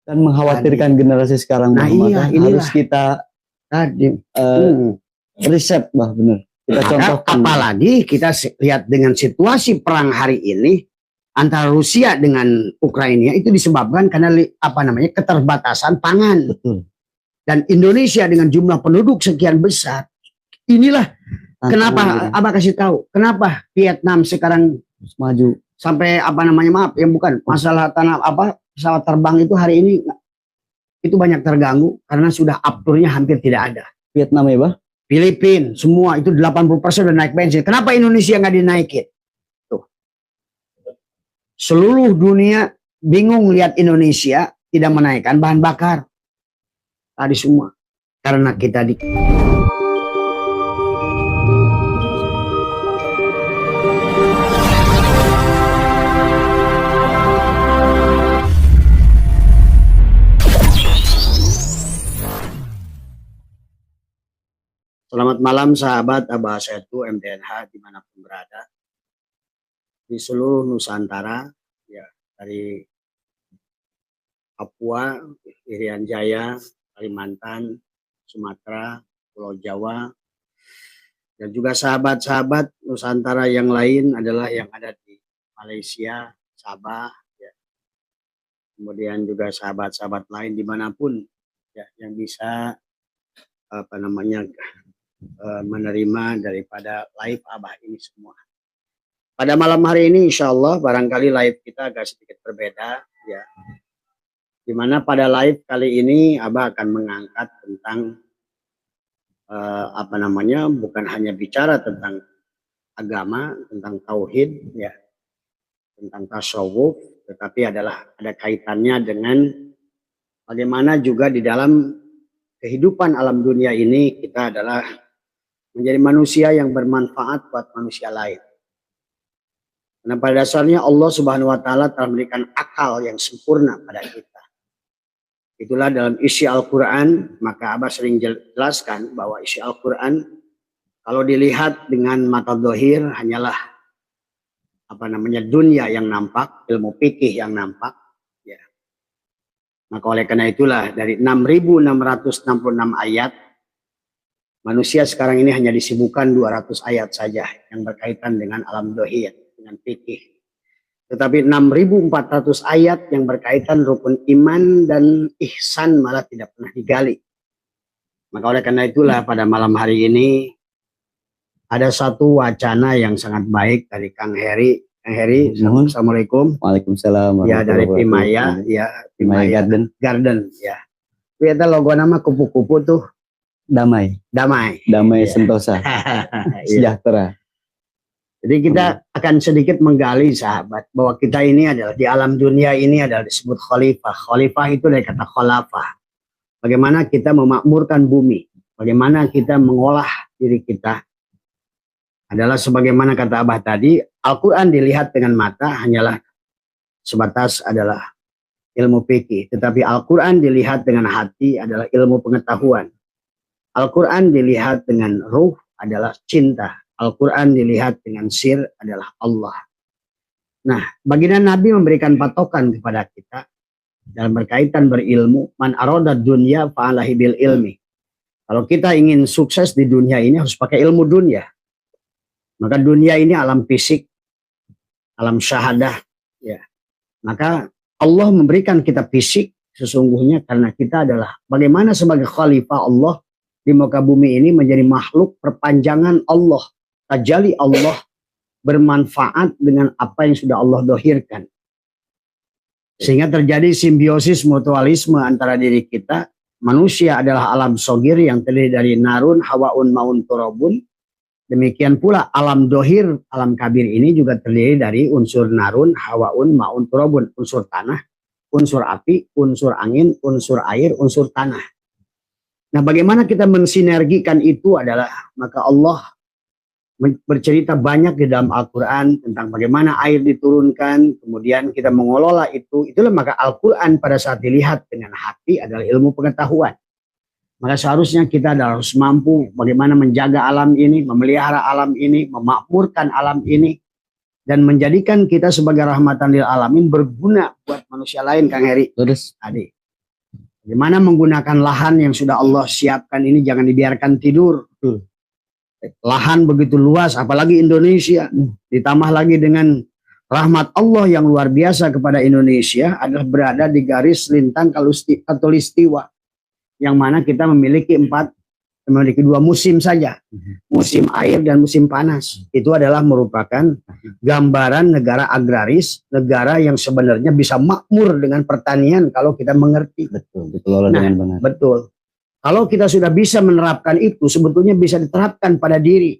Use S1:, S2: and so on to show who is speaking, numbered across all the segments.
S1: Dan mengkhawatirkan generasi sekarang.
S2: Nah iya,
S1: harus kita riset, bah, benar. Kita contohkan.
S2: Apalagi kita lihat dengan situasi perang hari ini antara Rusia dengan Ukraina itu disebabkan karena keterbatasan pangan.
S1: Betul.
S2: Dan Indonesia dengan jumlah penduduk sekian besar, inilah kenapa Abah kasih tahu kenapa Vietnam sekarang
S1: maju
S2: sampai masalah pesawat terbang itu hari ini itu banyak terganggu karena sudah afturnya hampir tidak ada.
S1: Vietnam ya, Bah?
S2: Filipina semua itu 80% udah naik bensin. Kenapa Indonesia nggak dinaikin? Tuh. Seluruh dunia bingung lihat Indonesia tidak menaikkan bahan bakar. Tadi semua karena kita di Selamat malam sahabat Abah Setu MDNH dimanapun berada di seluruh Nusantara ya, dari Papua, Irian Jaya, Kalimantan, Sumatera, Pulau Jawa, dan juga sahabat-sahabat Nusantara yang lain adalah yang ada di Malaysia, Sabah, ya. Kemudian juga sahabat-sahabat lain dimanapun ya, yang bisa menerima daripada live Abah ini semua. Pada malam hari ini insya Allah barangkali live kita agak sedikit berbeda ya. Dimana pada live kali ini Abah akan mengangkat tentang bukan hanya bicara tentang agama, tentang tauhid ya, tentang tasawuf, tetapi ada kaitannya dengan bagaimana juga di dalam kehidupan alam dunia ini kita adalah menjadi manusia yang bermanfaat buat manusia lain. Karena pada dasarnya Allah Subhanahu wa taala telah memberikan akal yang sempurna pada kita. Itulah dalam isi Al-Qur'an, maka Abah sering jelaskan bahwa isi Al-Qur'an kalau dilihat dengan mata zahir hanyalah dunia yang nampak, ilmu fikih yang nampak ya. Maka oleh karena itulah dari 6.666 ayat manusia sekarang ini hanya disibukkan 200 ayat saja yang berkaitan dengan alam zahir, dengan fikih. Tetapi 6.400 ayat yang berkaitan rukun iman dan ihsan malah tidak pernah digali. Maka oleh karena itulah pada malam hari ini ada satu wacana yang sangat baik dari Kang Heri. Kang Heri, assalamualaikum.
S1: Waalaikumsalam.
S2: Ya, dari Pimaya, ya Pimaya Garden, ya. Kita logo nama kupu-kupu tuh.
S1: Damai
S2: ya.
S1: Sentosa. Sejahtera.
S2: Jadi kita akan sedikit menggali sahabat bahwa kita ini adalah di alam dunia ini adalah disebut khalifah. Khalifah itu dari kata khalafah. Bagaimana kita memakmurkan bumi, bagaimana kita mengolah diri kita. Adalah sebagaimana kata Abah tadi, Al-Qur'an dilihat dengan mata hanyalah sebatas adalah ilmu fikih, tetapi Al-Qur'an dilihat dengan hati adalah ilmu pengetahuan. Al-Quran dilihat dengan ruh adalah cinta. Al-Quran dilihat dengan sir adalah Allah. Nah, baginda Nabi memberikan patokan kepada kita dalam berkaitan berilmu. Man aroda dunya fa'alahi bil ilmi. Kalau kita ingin sukses di dunia ini harus pakai ilmu dunia. Maka dunia ini alam fisik, alam syahadah. Ya. Maka Allah memberikan kita fisik sesungguhnya karena kita adalah bagaimana sebagai khalifah Allah di muka bumi ini menjadi makhluk perpanjangan Allah, tajalli Allah, bermanfaat dengan apa yang sudah Allah dohirkan. Sehingga terjadi simbiosis mutualisme antara diri kita. Manusia adalah alam sogir yang terdiri dari narun, hawaun, maun, turabun. Demikian pula alam dohir, alam kabir ini juga terdiri dari unsur narun, hawaun, maun, turabun. Unsur tanah, unsur api, unsur angin, unsur air, unsur tanah. Nah, bagaimana kita mensinergikan itu adalah maka Allah bercerita banyak di dalam Al-Quran tentang bagaimana air diturunkan, kemudian kita mengelola itu. Itulah maka Al-Quran pada saat dilihat dengan hati adalah ilmu pengetahuan. Maka seharusnya kita harus mampu bagaimana menjaga alam ini, memelihara alam ini, memakmurkan alam ini, dan menjadikan kita sebagai rahmatan lil alamin berguna buat manusia lain, Kang Heri.
S1: Terus
S2: tadi. Gimana menggunakan lahan yang sudah Allah siapkan ini, jangan dibiarkan tidur. Lahan begitu luas, apalagi Indonesia. Ditambah lagi dengan rahmat Allah yang luar biasa kepada Indonesia adalah berada di garis lintang khatulistiwa. Yang mana kita memiliki dua musim saja, musim air dan musim panas. Itu adalah merupakan gambaran negara agraris, negara yang sebenarnya bisa makmur dengan pertanian kalau kita mengerti.
S1: Betul, dikelola dengan benar.
S2: Betul. Kalau kita sudah bisa menerapkan itu, sebetulnya bisa diterapkan pada diri.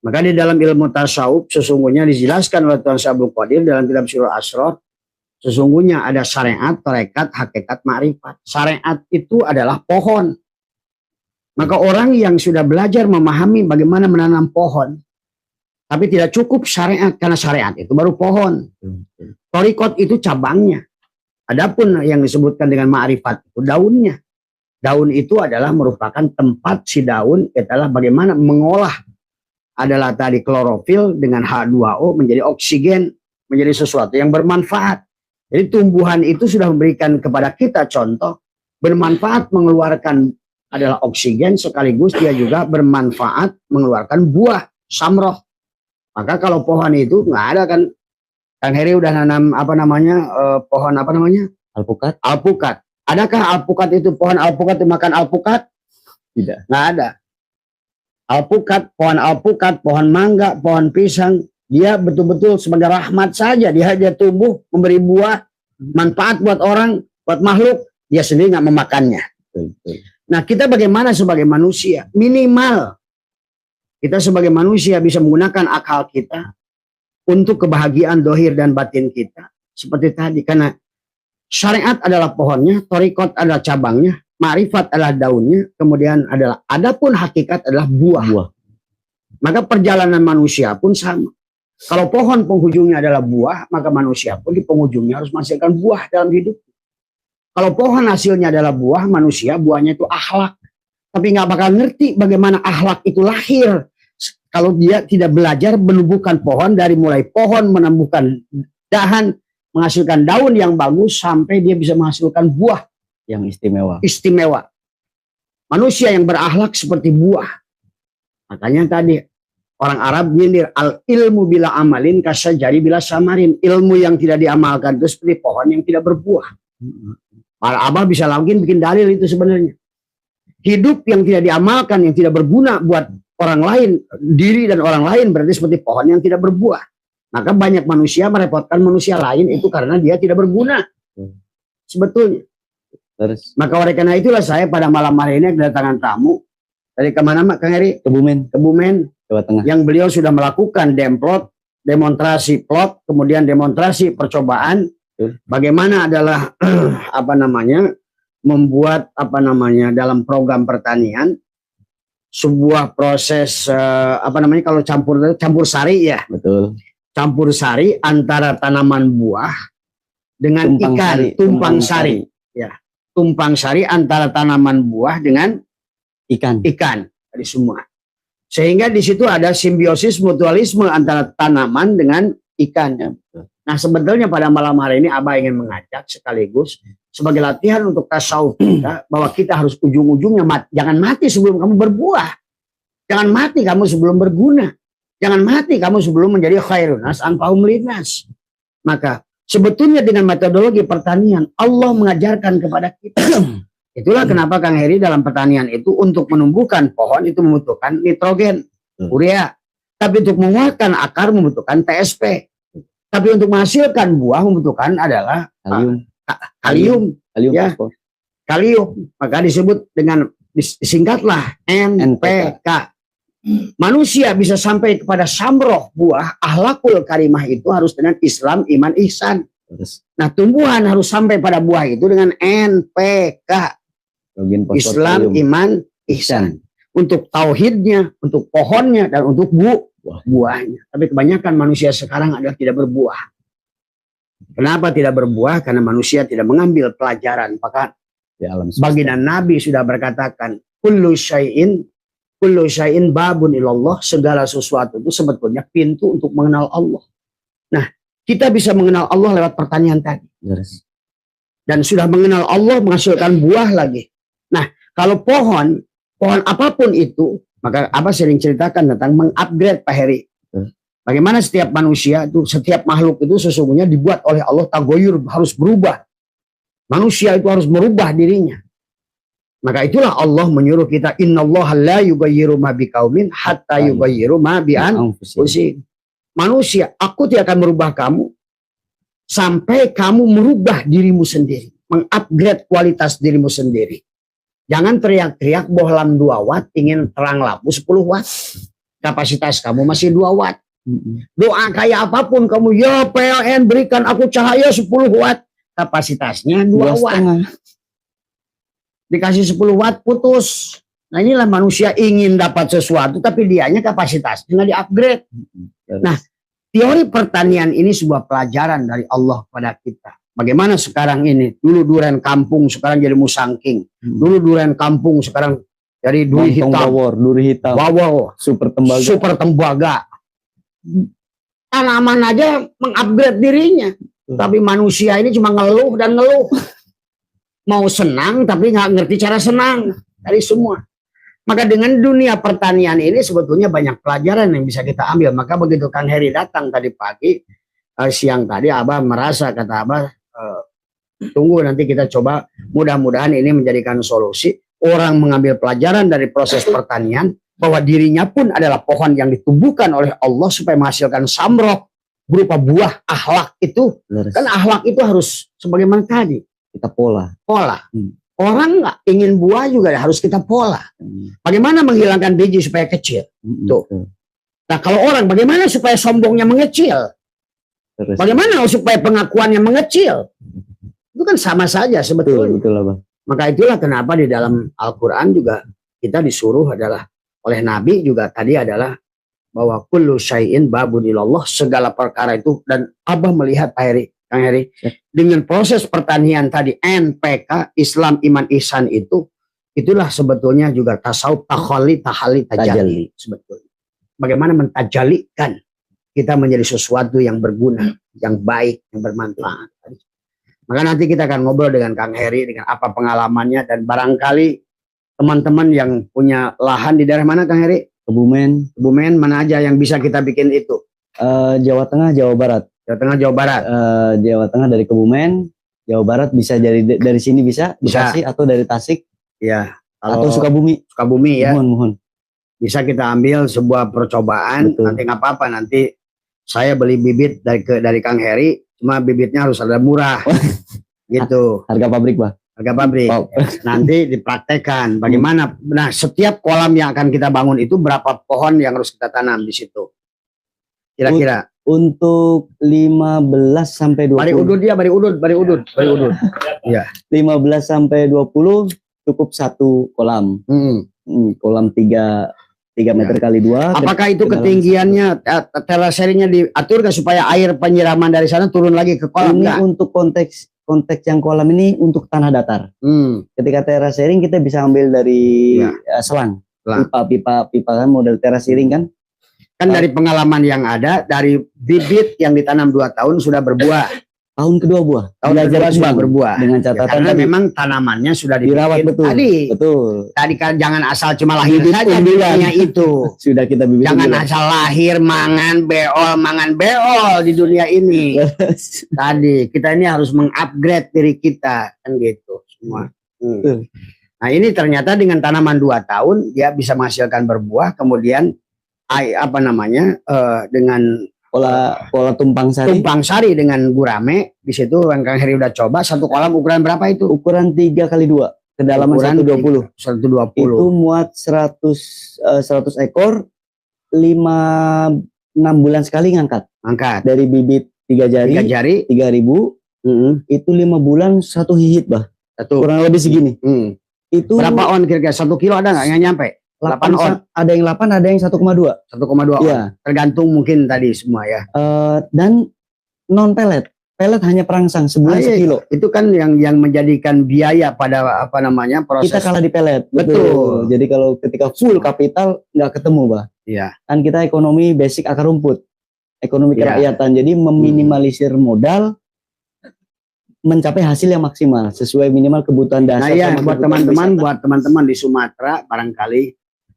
S2: Maka di dalam ilmu tasawuf sesungguhnya dijelaskan oleh Tuan Syekh Abdul Qadir dalam kitab Sirrul Asrar, sesungguhnya ada syariat, tarekat, hakikat, ma'rifat. Syariat itu adalah pohon. Maka orang yang sudah belajar memahami bagaimana menanam pohon, tapi tidak cukup syariat, karena syariat itu baru pohon. Thariqat itu cabangnya. Adapun yang disebutkan dengan ma'rifat itu daunnya. Daun itu adalah merupakan tempat si daun adalah bagaimana mengolah adalah tadi klorofil dengan H2O menjadi oksigen, menjadi sesuatu yang bermanfaat. Jadi tumbuhan itu sudah memberikan kepada kita contoh bermanfaat mengeluarkan adalah oksigen, sekaligus dia juga bermanfaat mengeluarkan buah samroh. Maka kalau pohon itu nggak ada kan, Kang Heri udah nanam pohon apa namanya?
S1: Alpukat?
S2: Alpukat. Adakah alpukat itu, pohon alpukat itu makan alpukat?
S1: Tidak.
S2: Nggak ada. Alpukat, pohon mangga, pohon pisang, dia betul-betul sebagai rahmat saja. Dia tumbuh, memberi buah, manfaat buat orang, buat makhluk. Dia sendiri nggak memakannya.
S1: Betul.
S2: Nah, kita bagaimana sebagai manusia? Minimal kita sebagai manusia bisa menggunakan akal kita untuk kebahagiaan dohir dan batin kita. Seperti tadi, karena syariat adalah pohonnya, thariqat adalah cabangnya, ma'rifat adalah daunnya, kemudian adapun hakikat adalah buah. Maka perjalanan manusia pun sama. Kalau pohon penghujungnya adalah buah, maka manusia pun di penghujungnya harus menghasilkan buah dalam hidup. Kalau pohon hasilnya adalah buah, manusia buahnya itu akhlak. Tapi nggak bakal ngerti bagaimana akhlak itu lahir. Kalau dia tidak belajar menumbuhkan pohon, dari mulai pohon menumbuhkan dahan, menghasilkan daun yang bagus, sampai dia bisa menghasilkan buah
S1: yang istimewa.
S2: Istimewa. Manusia yang berakhlak seperti buah. Makanya tadi orang Arab nyindir, al ilmu bila amalin kasajari bila samarin. Ilmu yang tidak diamalkan itu seperti pohon yang tidak berbuah. Para abah bisa lagi bikin dalil itu sebenarnya. Hidup yang tidak diamalkan, yang tidak berguna buat orang lain, diri dan orang lain, berarti seperti pohon yang tidak berbuah. Maka banyak manusia merepotkan manusia lain itu karena dia tidak berguna. Sebetulnya.
S1: Terus.
S2: Maka oleh karena itulah saya pada malam hari ini kedatangan tamu dari kemana Kang Heri? Kebumen,
S1: Jawa Tengah. Yang
S2: beliau sudah melakukan demplot, demonstrasi plot, kemudian demonstrasi percobaan. Bagaimana adalah membuat dalam program pertanian sebuah proses kalau campur sari ya.
S1: Betul.
S2: Campur sari antara tanaman buah dengan tumpang sari. Ya. Tumpang sari antara tanaman buah dengan ikan dari semua. Sehingga di situ ada simbiosis mutualisme antara tanaman dengan ikan. Ya. Nah, sebetulnya pada malam hari ini Abah ingin mengajak sekaligus sebagai latihan untuk tasawuf kita, bahwa kita harus ujung-ujungnya jangan mati sebelum kamu berbuah. Jangan mati kamu sebelum berguna. Jangan mati kamu sebelum menjadi khairun nas anfa'um linnas. Maka sebetulnya dengan metodologi pertanian Allah mengajarkan kepada kita. Itulah kenapa Kang Heri dalam pertanian itu untuk menumbuhkan pohon itu membutuhkan nitrogen, urea. Tapi untuk menguatkan akar membutuhkan TSP. Tapi untuk menghasilkan buah membutuhkan adalah kalium. Ya. Kalium. Maka disebut dengan disingkatlah NPK. Manusia bisa sampai kepada samroh buah, akhlakul karimah itu harus dengan Islam, iman, ihsan. Nah, tumbuhan harus sampai pada buah itu dengan NPK. Islam, iman, ihsan. Untuk tauhidnya, untuk pohonnya, dan untuk buahnya. Tapi kebanyakan manusia sekarang adalah tidak berbuah. Kenapa tidak berbuah? Karena manusia tidak mengambil pelajaran. Maka baginda Nabi sudah berkatakan, kullu syai'in babun ilallah, segala sesuatu itu sebetulnya pintu untuk mengenal Allah. Nah, kita bisa mengenal Allah lewat pertanian tadi. dan sudah mengenal Allah menghasilkan buah lagi. Nah, kalau pohon apapun itu, maka Abah sering ceritakan tentang mengupgrade Pak Heri. Bagaimana setiap manusia itu, setiap makhluk itu sesungguhnya dibuat oleh Allah tagoyur, harus berubah. Manusia itu harus merubah dirinya. Maka itulah Allah menyuruh kita, innallaha la yughayyiru ma biqaumin hatta yughayyiru ma bi anfusihim. Manusia, aku tidak akan merubah kamu sampai kamu merubah dirimu sendiri, mengupgrade kualitas dirimu sendiri. Jangan teriak-teriak bohlam 2 watt ingin terang lampu 10 watt. Kapasitas kamu masih 2 watt. Doa kayak apapun kamu, ya PLN berikan aku cahaya 10 watt. Kapasitasnya 2 watt. Dikasih 10 watt putus. Nah inilah manusia ingin dapat sesuatu tapi dianya kapasitasnya nggak di-upgrade. Nah, teori pertanian ini sebuah pelajaran dari Allah pada kita. Bagaimana sekarang ini? Dulu durian kampung, sekarang jadi musangking. Dulu durian kampung, sekarang jadi duri hitam.
S1: Duri hitam.
S2: Wow.
S1: Super tembaga.
S2: Super tembaga. Tanaman aja mengupgrade dirinya. Tapi manusia ini cuma ngeluh dan ngeluh. Mau senang tapi nggak ngerti cara senang. Dari semua. Maka dengan dunia pertanian ini sebetulnya banyak pelajaran yang bisa kita ambil. Maka begitu Kang Heri datang tadi pagi, siang tadi Abah merasa, kata Abah, tunggu nanti kita coba, mudah-mudahan ini menjadikan solusi. Orang mengambil pelajaran dari proses pertanian, bahwa dirinya pun adalah pohon yang ditumbuhkan oleh Allah supaya menghasilkan samrok berupa buah akhlak itu. Kan akhlak itu harus sebagaimana tadi.
S1: Kita pola.
S2: Orang nggak ingin buah juga harus kita pola. Bagaimana menghilangkan biji supaya kecil? Tuh. Nah kalau orang bagaimana supaya sombongnya mengecil? Bagaimana supaya pengakuannya mengecil? Itu kan sama saja sebetulnya.
S1: Betul, Abang.
S2: Maka itulah kenapa di dalam Al-Quran juga kita disuruh adalah oleh Nabi juga tadi adalah bahwa kullu syai'in babun ilallah, segala perkara itu. Dan Abah melihat Pak Heri, Kang Heri, dengan proses pertanian tadi NPK Islam Iman Ihsan itulah sebetulnya juga tasawuf tahalli tajalli sebetulnya. Bagaimana mentajalikan kita menjadi sesuatu yang berguna, yang baik, yang bermanfaat. Maka nanti kita akan ngobrol dengan Kang Heri dengan apa pengalamannya, dan barangkali teman-teman yang punya lahan di daerah mana Kang Heri? Kebumen mana aja yang bisa kita bikin itu?
S1: Jawa Tengah, Jawa Barat.
S2: Jawa Tengah, Jawa Barat.
S1: Jawa Tengah dari Kebumen, Jawa Barat bisa dari sini bisa. Bekasi atau dari Tasik.
S2: Ya.
S1: Atau Sukabumi.
S2: Sukabumi ya.
S1: Mohon.
S2: Bisa kita ambil sebuah percobaan. Betul. Nanti nggak apa-apa, nanti saya beli bibit dari Kang Heri, cuma bibitnya harus ada murah. Gitu.
S1: Harga pabrik, Pak.
S2: Harga pabrik. Oh. Nanti dipraktekkan bagaimana. Nah, setiap kolam yang akan kita bangun itu berapa pohon yang harus kita tanam di situ? Kira-kira.
S1: Untuk 15 sampai 20.
S2: Bari udud. Ya.
S1: 15 sampai 20 cukup 1 kolam. Kolam 3 meter kali 2.
S2: Apakah itu ketinggiannya teraserinya diatur supaya air penyiraman dari sana turun lagi ke kolam?
S1: Ini untuk konteks yang kolam ini untuk tanah datar. Ketika terasering kita bisa ambil dari selang. Pipa kan model terasering kan.
S2: Kan dari pengalaman yang ada, dari bibit yang ditanam 2 tahun sudah berbuah.
S1: Tahun kedua buah.
S2: Sudah berbuah.
S1: Dengan catatan
S2: karena memang tanamannya sudah
S1: dirawat betul. Tadi
S2: kan jangan asal cuma lahir saja dunia itu.
S1: Sudah kita bibit.
S2: Jangan asal lahir mangan beol di dunia ini. Tadi kita ini harus mengupgrade diri kita kan gitu semua. Nah ini ternyata dengan tanaman 2 tahun dia bisa menghasilkan berbuah, kemudian dengan pola tumpang sari dengan gurame. Di situ Kang Heri udah coba 1 kolam ukuran berapa itu?
S1: Ukuran 3 kali 2, kedalaman 120.
S2: 120.
S1: Itu muat 100 ekor, 6 bulan sekali ngangkat. Dari bibit 3 jari 3.000. Itu 5 bulan 1 hihit, Bah. Kurang lebih segini. Itu
S2: berapa on kira-kira? 1 kilo ada nggak? Nggak nyampe.
S1: 8 on. Ada yang 8, ada yang 1,2.
S2: 1,2 on. Ya. Tergantung mungkin tadi semua ya.
S1: Dan non pelet. Pelet hanya perangsang sebulan 1 kilo.
S2: Itu kan yang menjadikan biaya pada proses.
S1: Kita kalah di pelet. Betul. Jadi kalau ketika full kapital nggak ketemu, Bah.
S2: Iya.
S1: Kan kita ekonomi basic akar rumput. Ekonomi kerakyatan. Jadi meminimalisir modal mencapai hasil yang maksimal sesuai minimal kebutuhan dasar.
S2: Nah ya,
S1: sama
S2: buat
S1: kebutuhan
S2: teman-teman,
S1: wisata.
S2: buat teman-teman di Sumatera barangkali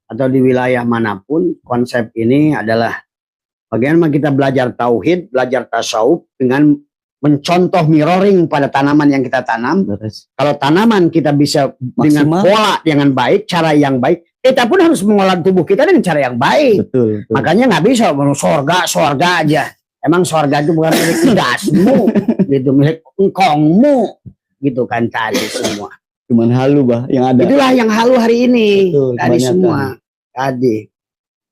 S2: atau di wilayah manapun, konsep ini adalah bagaimana kita belajar tauhid, belajar tasawuf dengan mencontoh mirroring pada tanaman yang kita tanam.
S1: Beres.
S2: Kalau tanaman kita bisa dengan
S1: Maksimal.
S2: pola dengan baik, cara yang baik, kita pun harus mengolah tubuh kita dengan cara yang baik.
S1: Betul, betul.
S2: Makanya nggak bisa sorga aja. Emang sorga itu bukan milik dasmu, gitu, milik engkongmu, gitu kan tadi semua.
S1: Cuman halu yang ada.
S2: Itulah yang halu hari ini.
S1: Betul,
S2: Tadi
S1: kebanyakan.
S2: semua. Tadi.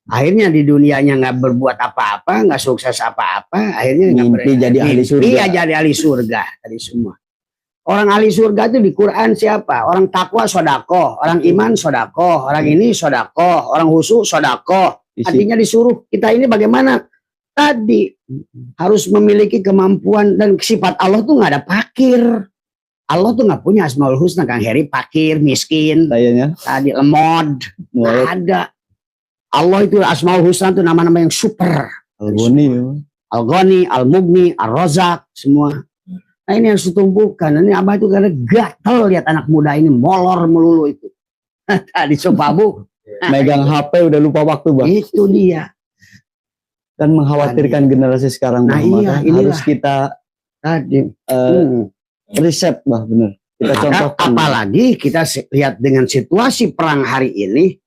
S2: Akhirnya di dunianya nggak berbuat apa-apa, nggak sukses apa-apa. Akhirnya nggak
S1: Mimpi jadi ahli surga.
S2: Iya jadi ahli surga. Tadi semua. Orang ahli surga itu di Quran siapa? Orang takwa sodako, orang iman sodako, orang ini sodako, orang husu sodako. Artinya disuruh kita ini bagaimana? Tadi harus memiliki kemampuan dan sifat Allah tuh nggak ada fakir. Allah tuh nggak punya asmaul husna, Kang Heri, fakir, miskin,
S1: Kayaknya.
S2: tadi lemod, nggak ada. Allah itu asmaul husna itu nama-nama yang super.
S1: Al-Ghani.
S2: Al-Ghani, Al-Mughni, Ar-Razak, semua. Nah ini harus ditumbuhkan. Ini Abah itu karena gatel lihat anak muda ini molor melulu itu. Tadi Sopabu
S1: Megang HP udah lupa waktu, Bang.
S2: itu dia.
S1: Dan mengkhawatirkan generasi sekarang,
S2: Nah,
S1: Bang.
S2: iya,
S1: Maka
S2: inilah.
S1: harus kita
S2: Tadi.
S1: riset, Bang, bener. Kita contohkan.
S2: Apalagi kita lihat dengan situasi perang hari ini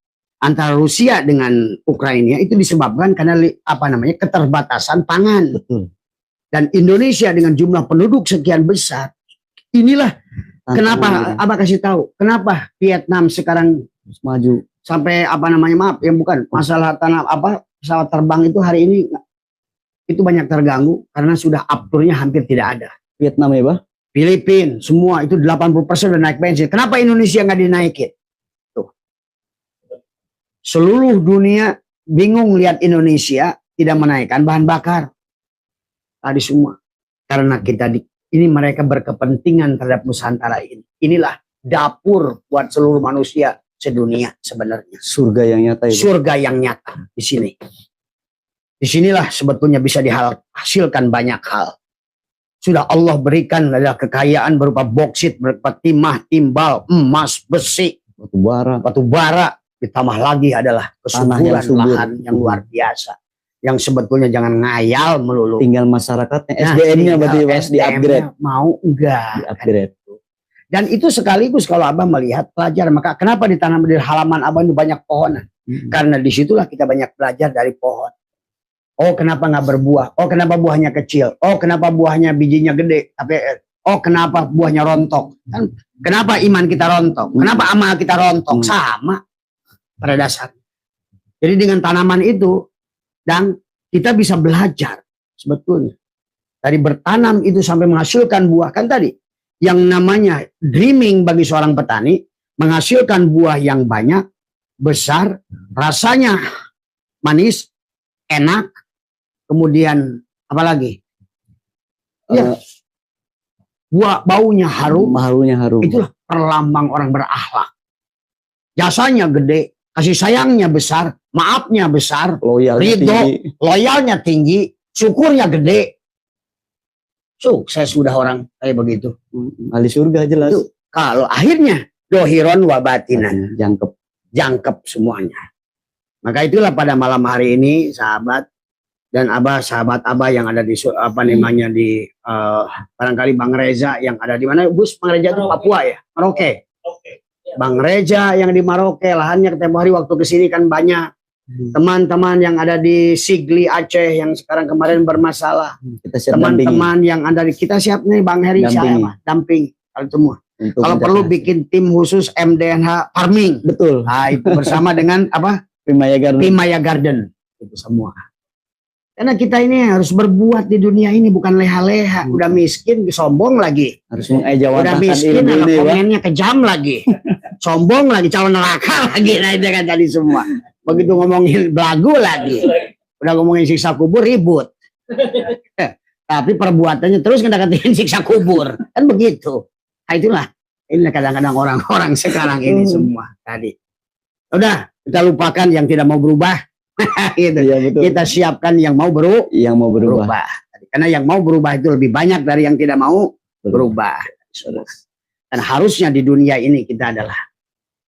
S2: antara Rusia dengan Ukraina itu disebabkan karena keterbatasan pangan.
S1: Betul.
S2: Dan Indonesia dengan jumlah penduduk sekian besar, inilah kenapa Abah kasih tahu kenapa Vietnam sekarang
S1: maju
S2: sampai masalah pesawat terbang itu hari ini itu banyak terganggu karena sudah upturnya hampir tidak ada.
S1: Vietnam ya, Bang?
S2: Filipina semua itu 80% udah naik bensin. Kenapa Indonesia nggak dinaikin? Tuh. Seluruh dunia bingung lihat Indonesia tidak menaikkan bahan bakar. Tadi semua. Karena ini mereka berkepentingan terhadap Nusantara ini. Inilah dapur buat seluruh manusia sedunia sebenarnya.
S1: Surga yang nyata itu.
S2: Surga yang nyata di sini. Disinilah sebetulnya bisa dihasilkan banyak hal. Sudah Allah berikan adalah kekayaan berupa boksit, berupa timah, timbal, emas, besi, batu bara. Ditambah lagi adalah kesuburan lahan yang luar biasa. Yang sebetulnya jangan ngayal melulu.
S1: Tinggal masyarakatnya, SDM-nya berarti Mas di-upgrade.
S2: Mau enggak?
S1: Di-upgrade.
S2: Dan itu sekaligus kalau Abah melihat pelajar, maka kenapa ditanam di halaman Abah itu banyak pohonan? Karena disitulah kita banyak belajar dari pohon. Oh kenapa nggak berbuah? Oh kenapa buahnya kecil? Oh kenapa buahnya bijinya gede? Oh kenapa buahnya rontok? Kan, kenapa iman kita rontok? Kenapa amal kita rontok? Sama pada dasarnya. Jadi dengan tanaman itu, dan kita bisa belajar sebetulnya. Dari bertanam itu sampai menghasilkan buah. Kan tadi, yang namanya dreaming bagi seorang petani, menghasilkan buah yang banyak, besar, rasanya manis, enak, kemudian apalagi? Ya, buah baunya harum.
S1: Harunya harum.
S2: Itulah perlambang orang berakhlak. Jasanya gede, kasih sayangnya besar, maafnya besar, loyalnya tinggi, syukurnya gede. Sukses sudah orang kayak begitu.
S1: Ahli surga jelas.
S2: Itu, kalau akhirnya dohiron wabatinan, jangkep semuanya. Maka itulah pada malam hari ini sahabat dan sahabat Abah yang ada di barangkali Bang Reza yang ada di mana? Bang Reza itu Papua ya, Merauke. Bang Reza yang di Merauke, lahannya tempo hari waktu kesini kan banyak. Teman-teman yang ada di Sigli Aceh yang sekarang kemarin bermasalah. Teman-teman yang ada di kita siap nih Bang Heri saya damping kalau semua. Kalau perlu bikin tim khusus MDNH Farming.
S1: Betul.
S2: Nah, itu bersama dengan Pimaya Garden. Itu semua. Karena kita ini harus berbuat di dunia ini bukan leha-leha. Udah miskin, sombong lagi.
S1: Harus mengejawantahkan
S2: udah miskin, komennya kejam lagi. Sombong lagi, calon neraka lagi. Nah itu kan tadi semua. Begitu ngomongin belagu lagi. Udah ngomongin siksa kubur, ribut. Tapi perbuatannya terus ngedeketin siksa kubur. Kan begitu. Nah itulah. Ini kadang-kadang orang-orang sekarang ini semua. Tadi. Udah, kita lupakan yang tidak mau berubah. Gitu. Ya, betul. Kita siapkan yang mau berubah.
S1: Karena
S2: yang mau berubah itu lebih banyak dari yang tidak mau. berubah. Dan harusnya di dunia ini kita adalah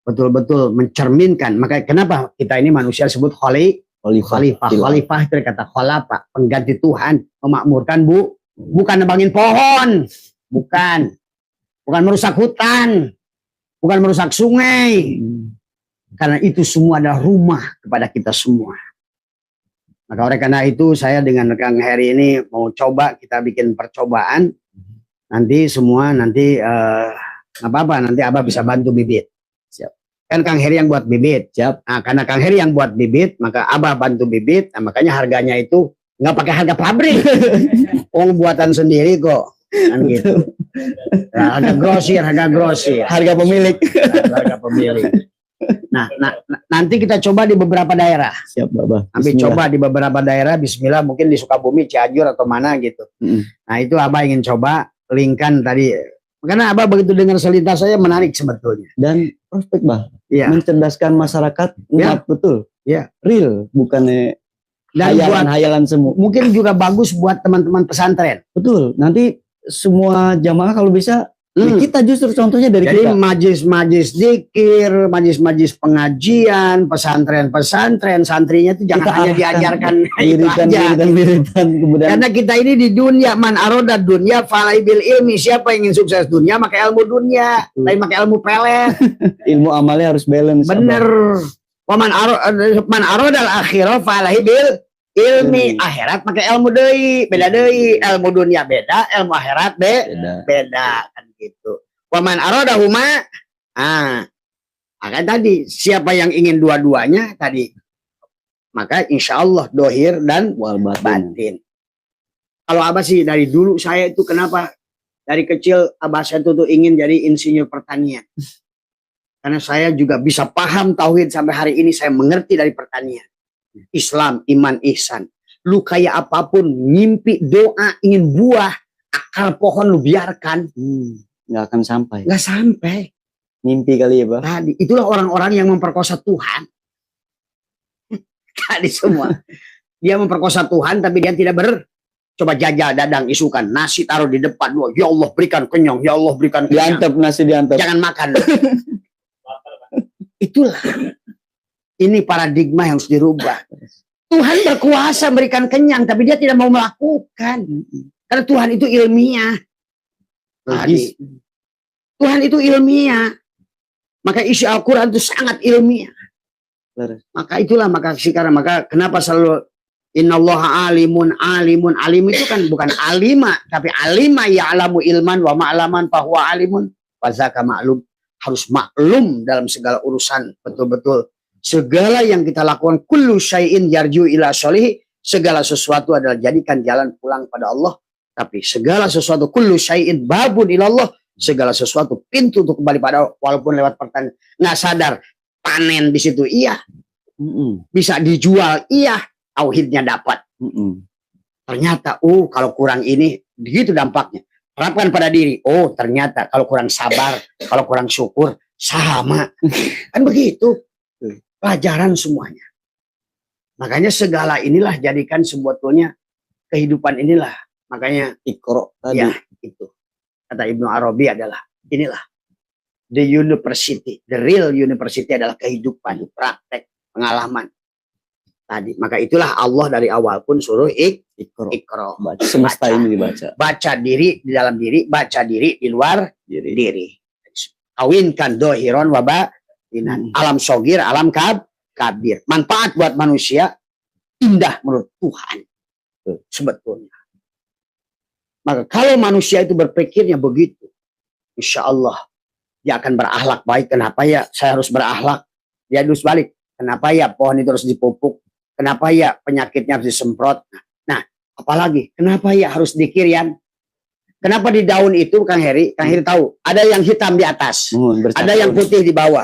S2: betul-betul mencerminkan. Makanya kenapa kita ini manusia disebut khalifah. Khalifah itu kata khalafa, pengganti Tuhan, memakmurkan bukan nebangin pohon, bukan merusak hutan, bukan merusak sungai. Karena itu semua adalah rumah kepada kita semua. Maka oleh karena itu saya dengan Kang Heri ini mau coba kita bikin percobaan. Nanti semua nanti nggak apa-apa, nanti Abah bisa bantu bibit. Siap. Kan Kang Heri yang buat bibit. Siap. Nah, karena Kang Heri yang buat bibit, maka Abah bantu bibit. Nah, makanya harganya itu nggak pakai harga pabrik. Buatan sendiri kok. Kan gitu. Nah, harga grosir. Harga pemilik. Harga pemilik. Nah, nanti kita coba di beberapa daerah.
S1: Siap, Bapak.
S2: Nanti coba di beberapa daerah, bismillah, mungkin di Sukabumi, Cianjur atau mana gitu. Nah, itu Abah ingin coba linkkan tadi. Karena Abah begitu dengar selintas saya menarik sebetulnya.
S1: Dan prospek, Bah.
S2: Ya.
S1: Mencerdaskan masyarakat,
S2: Ya.
S1: Betul.
S2: Ya.
S1: Real, bukannya
S2: Dan
S1: hayalan semua.
S2: mungkin juga bagus buat teman-teman pesantren.
S1: Betul. Nanti semua jamaah kalau bisa, ya kita justru contohnya dari
S2: Jadi
S1: kita.
S2: majlis-majlis zikir, majlis-majlis pengajian, pesantren-pesantren, santrinya itu jangan hanya diajarkan itu aja.
S1: Wiridan, kemudian
S2: Karena kita ini di dunia, man aroda dunia falai bil ilmi. Siapa yang ingin sukses dunia maka ilmu dunia, tapi pakai ilmu pelet.
S1: ilmu amalnya harus balance.
S2: Bener. Man aroda al akhirah falai bil ilmi. Akhirat pakai ilmu deui, beda deui. Ilmu dunia beda, ilmu akhirat beda kan gitu. Waman aroda huma, akan tadi siapa yang ingin dua-duanya tadi, maka insya Allah dohir dan batin. Kalau Abah sih dari dulu saya itu kenapa dari kecil Abah saya tuh ingin jadi insinyur pertanian. Karena saya juga bisa paham tauhid sampai hari ini saya mengerti dari pertanian. Islam, iman, ihsan. Lu kayak apapun, ngimpi, doa, ingin buah, akar pohon lu biarkan.
S1: Nggak akan sampai.
S2: Nggak sampai.
S1: Mimpi kali ya, Pak.
S2: Tadi, itulah orang-orang yang memperkosa Tuhan. Tadi semua. Dia memperkosa Tuhan, tapi dia tidak coba jajal dadang isukan. Nasi taruh di depan. Ya Allah berikan kenyang. Ya Allah berikan kenyang.
S1: Diantep, nasi diantep.
S2: Jangan makan. Itulah. Ini paradigma yang harus dirubah. Tuhan berkuasa memberikan kenyang, tapi dia tidak mau melakukan. Karena Tuhan itu ilmiah. Tuhan itu ilmiah. Maka isi Al-Quran itu sangat ilmiah. Maka itulah, maka kenapa selalu innallaha alimun. Alim itu kan bukan alima, tapi alima ya'lamu ilman wa ma'laman fahuwa alimun wa zaka ma'lum. Harus maklum dalam segala urusan, betul-betul. Segala yang kita lakukan, kullu syai'in yarju ila sholih, segala sesuatu adalah jadikan jalan pulang pada Allah. Tapi segala sesuatu, kullu syai'in babun ilallah, segala sesuatu pintu untuk kembali pada Allah, walaupun lewat pertanian. Nggak sadar, panen di situ iya. Bisa dijual iya, tauhidnya dapat. Ternyata, kalau kurang ini, begitu dampaknya. Terapkan pada diri. Ternyata kalau kurang sabar, kalau kurang syukur, sama. Kan begitu. Pelajaran semuanya. Makanya segala inilah jadikan sebetulnya kehidupan inilah. Makanya Iqra tadi. Ya, itu. Kata Ibnu Arabi adalah inilah. The university, the real university adalah kehidupan, praktek, pengalaman. Tadi. Maka itulah Allah dari awal pun suruh Iqra.
S1: Semesta ini dibaca.
S2: Baca diri di dalam diri, baca diri di luar diri. Kawinkan dohiron wabah. Alam sogir, alam kabir. Manfaat buat manusia, indah menurut Tuhan. Sebetulnya. Maka kalau manusia itu berpikirnya begitu, insya Allah dia akan berakhlak baik. Kenapa ya saya harus berakhlak? Dia harus balik. Kenapa ya pohon itu harus dipupuk? Kenapa ya penyakitnya harus disemprot? Nah, apalagi kenapa ya harus dikirian? Kenapa di daun itu, Kang Heri tahu, ada yang hitam di atas, ada yang putih di bawah.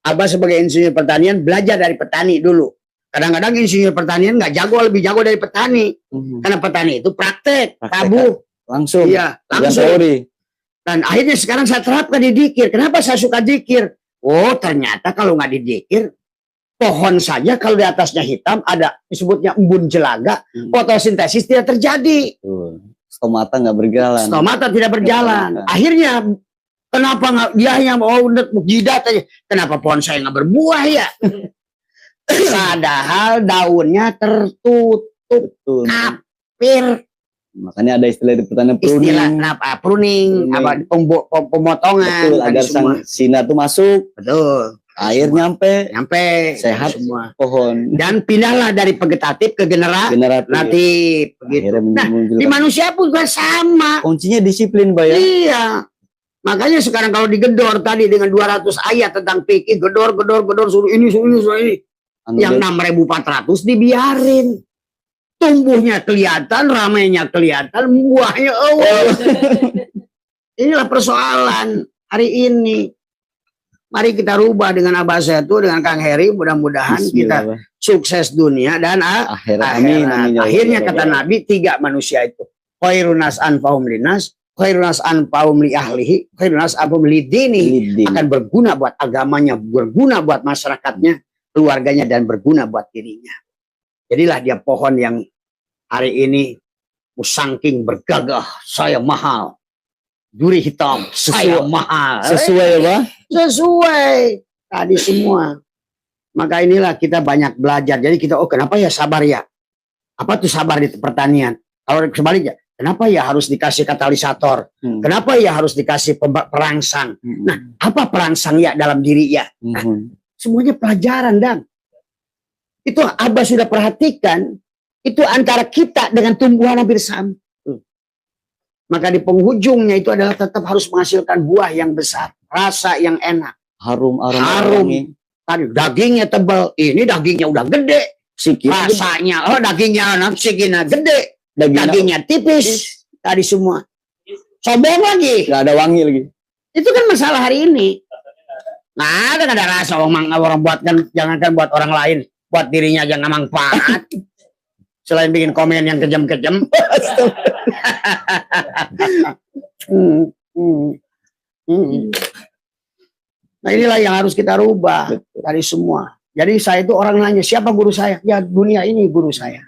S2: Abah sebagai insinyur pertanian belajar dari petani dulu. Kadang-kadang insinyur pertanian nggak jago, lebih jago dari petani. Karena petani itu praktek. Tabuh.
S1: Langsung.
S2: Iya, langsung. Dan akhirnya sekarang saya terapkan di dikir. Kenapa saya suka dikir? Ternyata kalau nggak didikir, pohon saja kalau di atasnya hitam, ada disebutnya embun jelaga, fotosintesis tidak terjadi.
S1: Stomata nggak berjalan.
S2: Stomata tidak berjalan. Akhirnya kenapa nggak dia hanya mau jidat aja? Kenapa pohon saya nggak berbuah ya? Padahal daunnya tertutup,
S1: Betul.
S2: kapir.
S1: Makanya ada istilah di pertanian pruning.
S2: Istilah apa? Pruning, apa pemotongan.
S1: Betul, agar sang sinar tuh masuk.
S2: Betul.
S1: Air nyampe
S2: sehat
S1: semua pohon.
S2: Dan pindahlah dari vegetatif ke generatif begitu. Nah, di manusia pun juga sama.
S1: Kuncinya disiplin, Pak ya.
S2: Iya. Makanya sekarang kalau digedor tadi dengan 200 ayat tentang fikih, gedor suruh ini. Yang 6.400 dibiarin. Tumbuhnya kelihatan, ramainya kelihatan, buahnya Inilah persoalan hari ini. Mari kita rubah dengan Abah Setu, dengan Kang Heri. Mudah-mudahan kita sukses dunia dan akhirat. Akhirnya kata Nabi, 3 manusia itu. Khairunas anfa'um linas, khairunas anfa'um li ahlihi, khairunas anfa'um li dini. Akan berguna buat agamanya, berguna buat masyarakatnya, keluarganya, dan berguna buat dirinya. Jadilah dia pohon yang hari ini musangking bergagah, saya mahal. Duri hitam, saya mahal.
S1: Sesuai ya, Pak?
S2: Sesuai tadi semua. Maka inilah kita banyak belajar. Jadi kita, kenapa ya sabar ya? Apa tuh sabar di pertanian? Kalau sebaliknya, kenapa ya harus dikasih katalisator? Kenapa ya harus dikasih perangsang? Nah, apa perangsang ya dalam diri ya? Nah, semuanya pelajaran, Dan. Itu Abah sudah perhatikan. Itu antara kita dengan tumbuhan hampir sama. Maka di penghujungnya itu adalah tetap harus menghasilkan buah yang besar, rasa yang enak,
S1: harum.
S2: Tadi dagingnya tebal, ini dagingnya udah gede, rasanya dagingnya enak, sikina gede, dagingnya tipis, tadi semua. Sombong lagi,
S1: nggak ada wangi lagi.
S2: Itu kan masalah hari ini. Nggak ada rasa orang buat kan, jangankan buat orang lain, buat dirinya aja nggak manfaat. Selain bikin komen yang kejam-kejam. Nah inilah yang harus kita rubah dari semua. Jadi saya itu orang nanya, siapa guru saya? Ya dunia ini guru saya.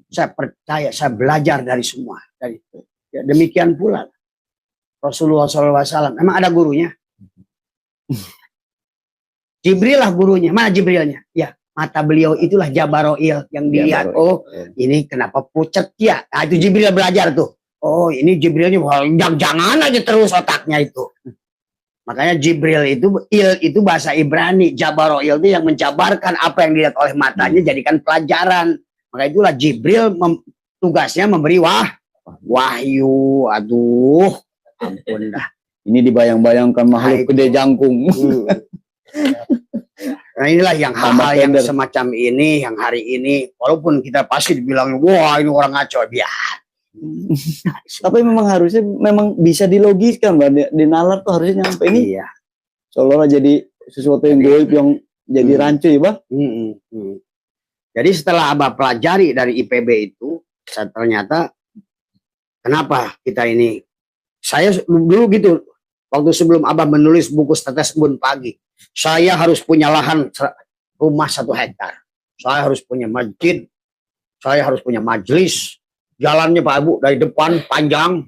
S2: Saya percaya, saya belajar dari semua. Ya, demikian pula Rasulullah SAW. Emang ada gurunya? Jibril lah gurunya. Mana Jibrilnya? Ya. Mata beliau itulah Jabaroil yang dilihat. Ini kenapa pucat ya? Nah, itu Jibril belajar tuh. Ini Jibrilnya jangan aja terus otaknya itu. Makanya Jibril itu bahasa Ibrani. Jabaroil itu yang menjabarkan apa yang dilihat oleh matanya jadikan pelajaran. Maka itulah Jibril tugasnya memberi wahyu. Aduh, ampun dah.
S1: Ini dibayang-bayangkan makhluk gede jangkung.
S2: Nah inilah yang hal-hal yang semacam ini, yang hari ini, walaupun kita pasti dibilang, wah ini orang ngaco, biar.
S1: Tapi memang bisa dilogiskan, Mbak. Di nalar tuh harusnya nyampe ini.
S2: Iya.
S1: Seolah-olah jadi sesuatu yang goib yang jadi rancu ya, Bang.
S2: Jadi setelah Abah pelajari dari IPB itu, ternyata kenapa kita ini, saya dulu gitu, waktu sebelum Abah menulis buku Tetes Embun Pagi, saya harus punya lahan rumah 1 hektar. Saya harus punya masjid. Saya harus punya majelis. Jalannya Pak Ibu dari depan panjang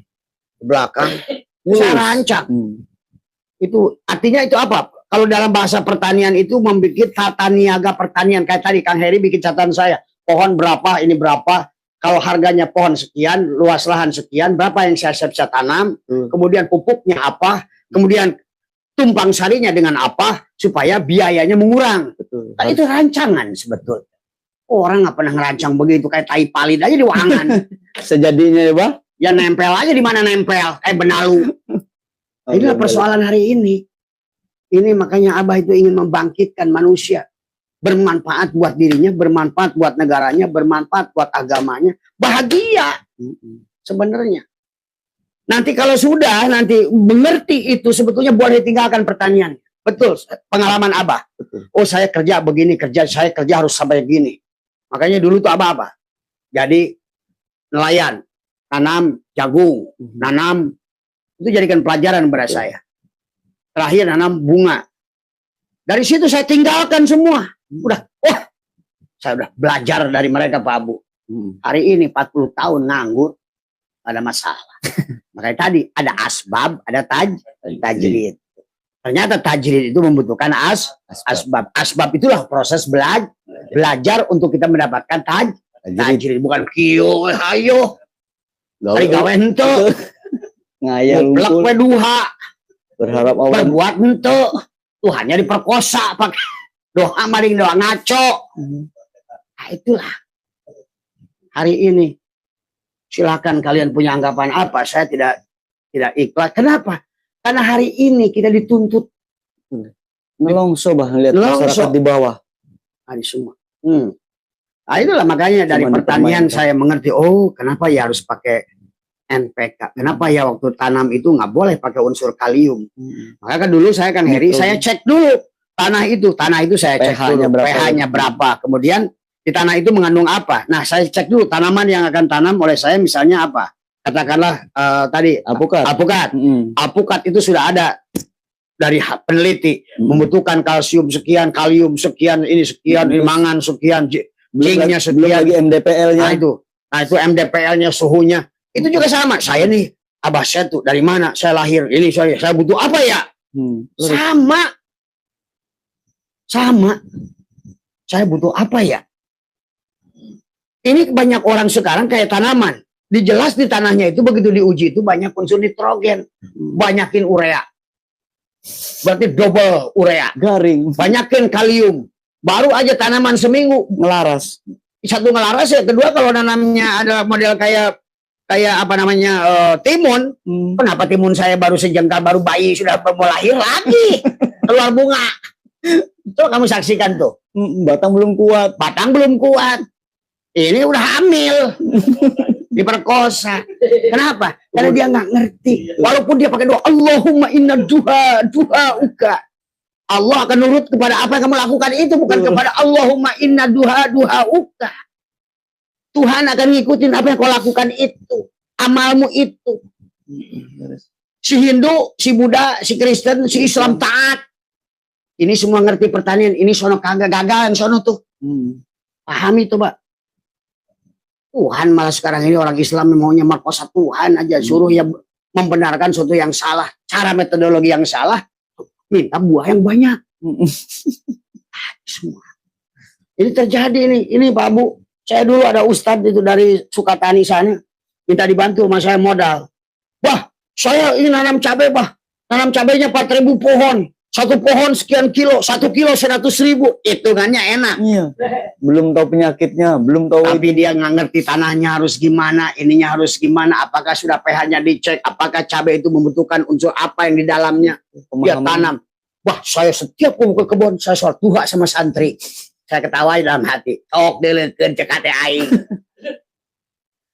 S2: ke belakang. Saya rancang. Itu artinya itu apa? Kalau dalam bahasa pertanian itu membuat tata niaga pertanian. Kayak tadi Kang Heri bikin catatan saya. Pohon berapa, ini berapa. Kalau harganya pohon sekian, luas lahan sekian, berapa yang saya bisa tanam. Kemudian pupuknya apa. Kemudian tumpang sarinya dengan apa supaya biayanya mengurang. Betul. Nah, itu rancangan sebetulnya. Orang nggak pernah ngerancang begitu, kayak tai palit aja di wangan.
S1: Sejadinya ya, Bang.
S2: Ya nempel aja di mana nempel, kayak benalu. Inilah persoalan hari ini. Ini makanya Abah itu ingin membangkitkan manusia. Bermanfaat buat dirinya, bermanfaat buat negaranya, bermanfaat buat agamanya. Bahagia sebenarnya. Nanti kalau sudah mengerti itu sebetulnya boleh ditinggalkan pertanian. Betul, pengalaman Abah. Betul. Saya kerja begini, saya kerja harus sampai gini. Makanya dulu tuh Abah. Jadi nelayan, tanam jagung, nanam, itu jadikan pelajaran pada saya. Terakhir nanam bunga. Dari situ saya tinggalkan semua. Saya udah belajar dari mereka Pak Abu. Hari ini 40 tahun nganggur. ada masalah. Makanya tadi ada asbab, ada tajrid. Ternyata tajrid itu membutuhkan asbab. Asbab itulah proses belajar untuk kita mendapatkan tajrid. Bukan kio, ayo. Hari gawe hente.
S1: Ngayal
S2: Mutlak we duha.
S1: berharap Allah
S2: Berbuat hente. Tuhannya diperkosa pakai doa maling doa ngaco. Nah, itulah. Hari ini silakan kalian punya anggapan apa, saya tidak ikhlas. Kenapa? Karena hari ini kita dituntut
S1: nelongso lihat masyarakat di bawah.
S2: hari semua. Nah, itulah makanya dari pertanian saya mengerti, oh kenapa ya harus pakai NPK. Kenapa ya waktu tanam itu nggak boleh pakai unsur kalium. Maka kan dulu saya kan Heri, saya cek dulu tanah itu saya cek
S1: pH-nya
S2: dulu
S1: berapa.
S2: pH-nya berapa. Kemudian di tanah itu mengandung apa. Nah saya cek dulu tanaman yang akan tanam oleh saya misalnya apa. Katakanlah tadi alpukat itu sudah ada dari peneliti membutuhkan kalsium sekian, kalium sekian, ini sekian, mangan sekian, zincnya sekian.
S1: Belum lagi MDPL-nya.
S2: Nah itu MDPL-nya, suhunya. Itu juga sama. Saya nih, abah saya tuh dari mana? Saya lahir ini, saya butuh apa ya? Sama. Saya butuh apa ya? Ini banyak orang sekarang kayak tanaman. Dijelas di tanahnya itu begitu diuji itu banyak unsur nitrogen, banyakin urea. Berarti double urea.
S1: Garing.
S2: Banyakin kalium. Baru aja tanaman seminggu
S1: ngelaras.
S2: Satu ngelaras ya, kedua kalau nanamnya ada model kayak apa namanya timun. Kenapa timun saya baru sejengkal, baru bayi sudah mau lahir lagi keluar bunga. Coba kamu saksikan tuh.
S1: Batang belum kuat.
S2: Ini udah hamil. Diperkosa. Kenapa? Karena dia nggak ngerti. Walaupun dia pakai doa, Allahumma inna duha'uka. Allah akan nurut kepada apa yang kamu lakukan itu, bukan kepada Allahumma inna duha'uka. Tuhan akan ngikutin apa yang kau lakukan itu, amalmu itu. Si Hindu, si Buddha, si Kristen, si Islam taat. Ini semua ngerti pertanian. Ini sono kagak gagal yang sono tuh. Pahami tuh, Pak. Tuhan malah sekarang ini orang Islam maunya merkosa Tuhan aja, suruh ya membenarkan sesuatu yang salah, cara metodologi yang salah, minta buah yang banyak. Semua. Ini terjadi ini Pak Bu. Saya dulu ada ustadz itu dari Sukatani sana, minta dibantu sama saya modal. Wah, saya ini nanam cabai, Pak. Nanam cabainya 4.000 pohon. Satu pohon sekian kilo, 1 kilo 100.000. Hitungannya enak.
S1: Iya. Belum tahu penyakitnya, belum tahu.
S2: Tapi dia nggak ngerti tanahnya harus gimana, ininya harus gimana, apakah sudah pH-nya dicek, apakah cabai itu membutuhkan unsur apa yang di dalamnya. Dia tanam. Wah, saya setiap ke kebun, saya sholat duha sama santri. Saya ketawain dalam hati. Tok delekeun cekate aing.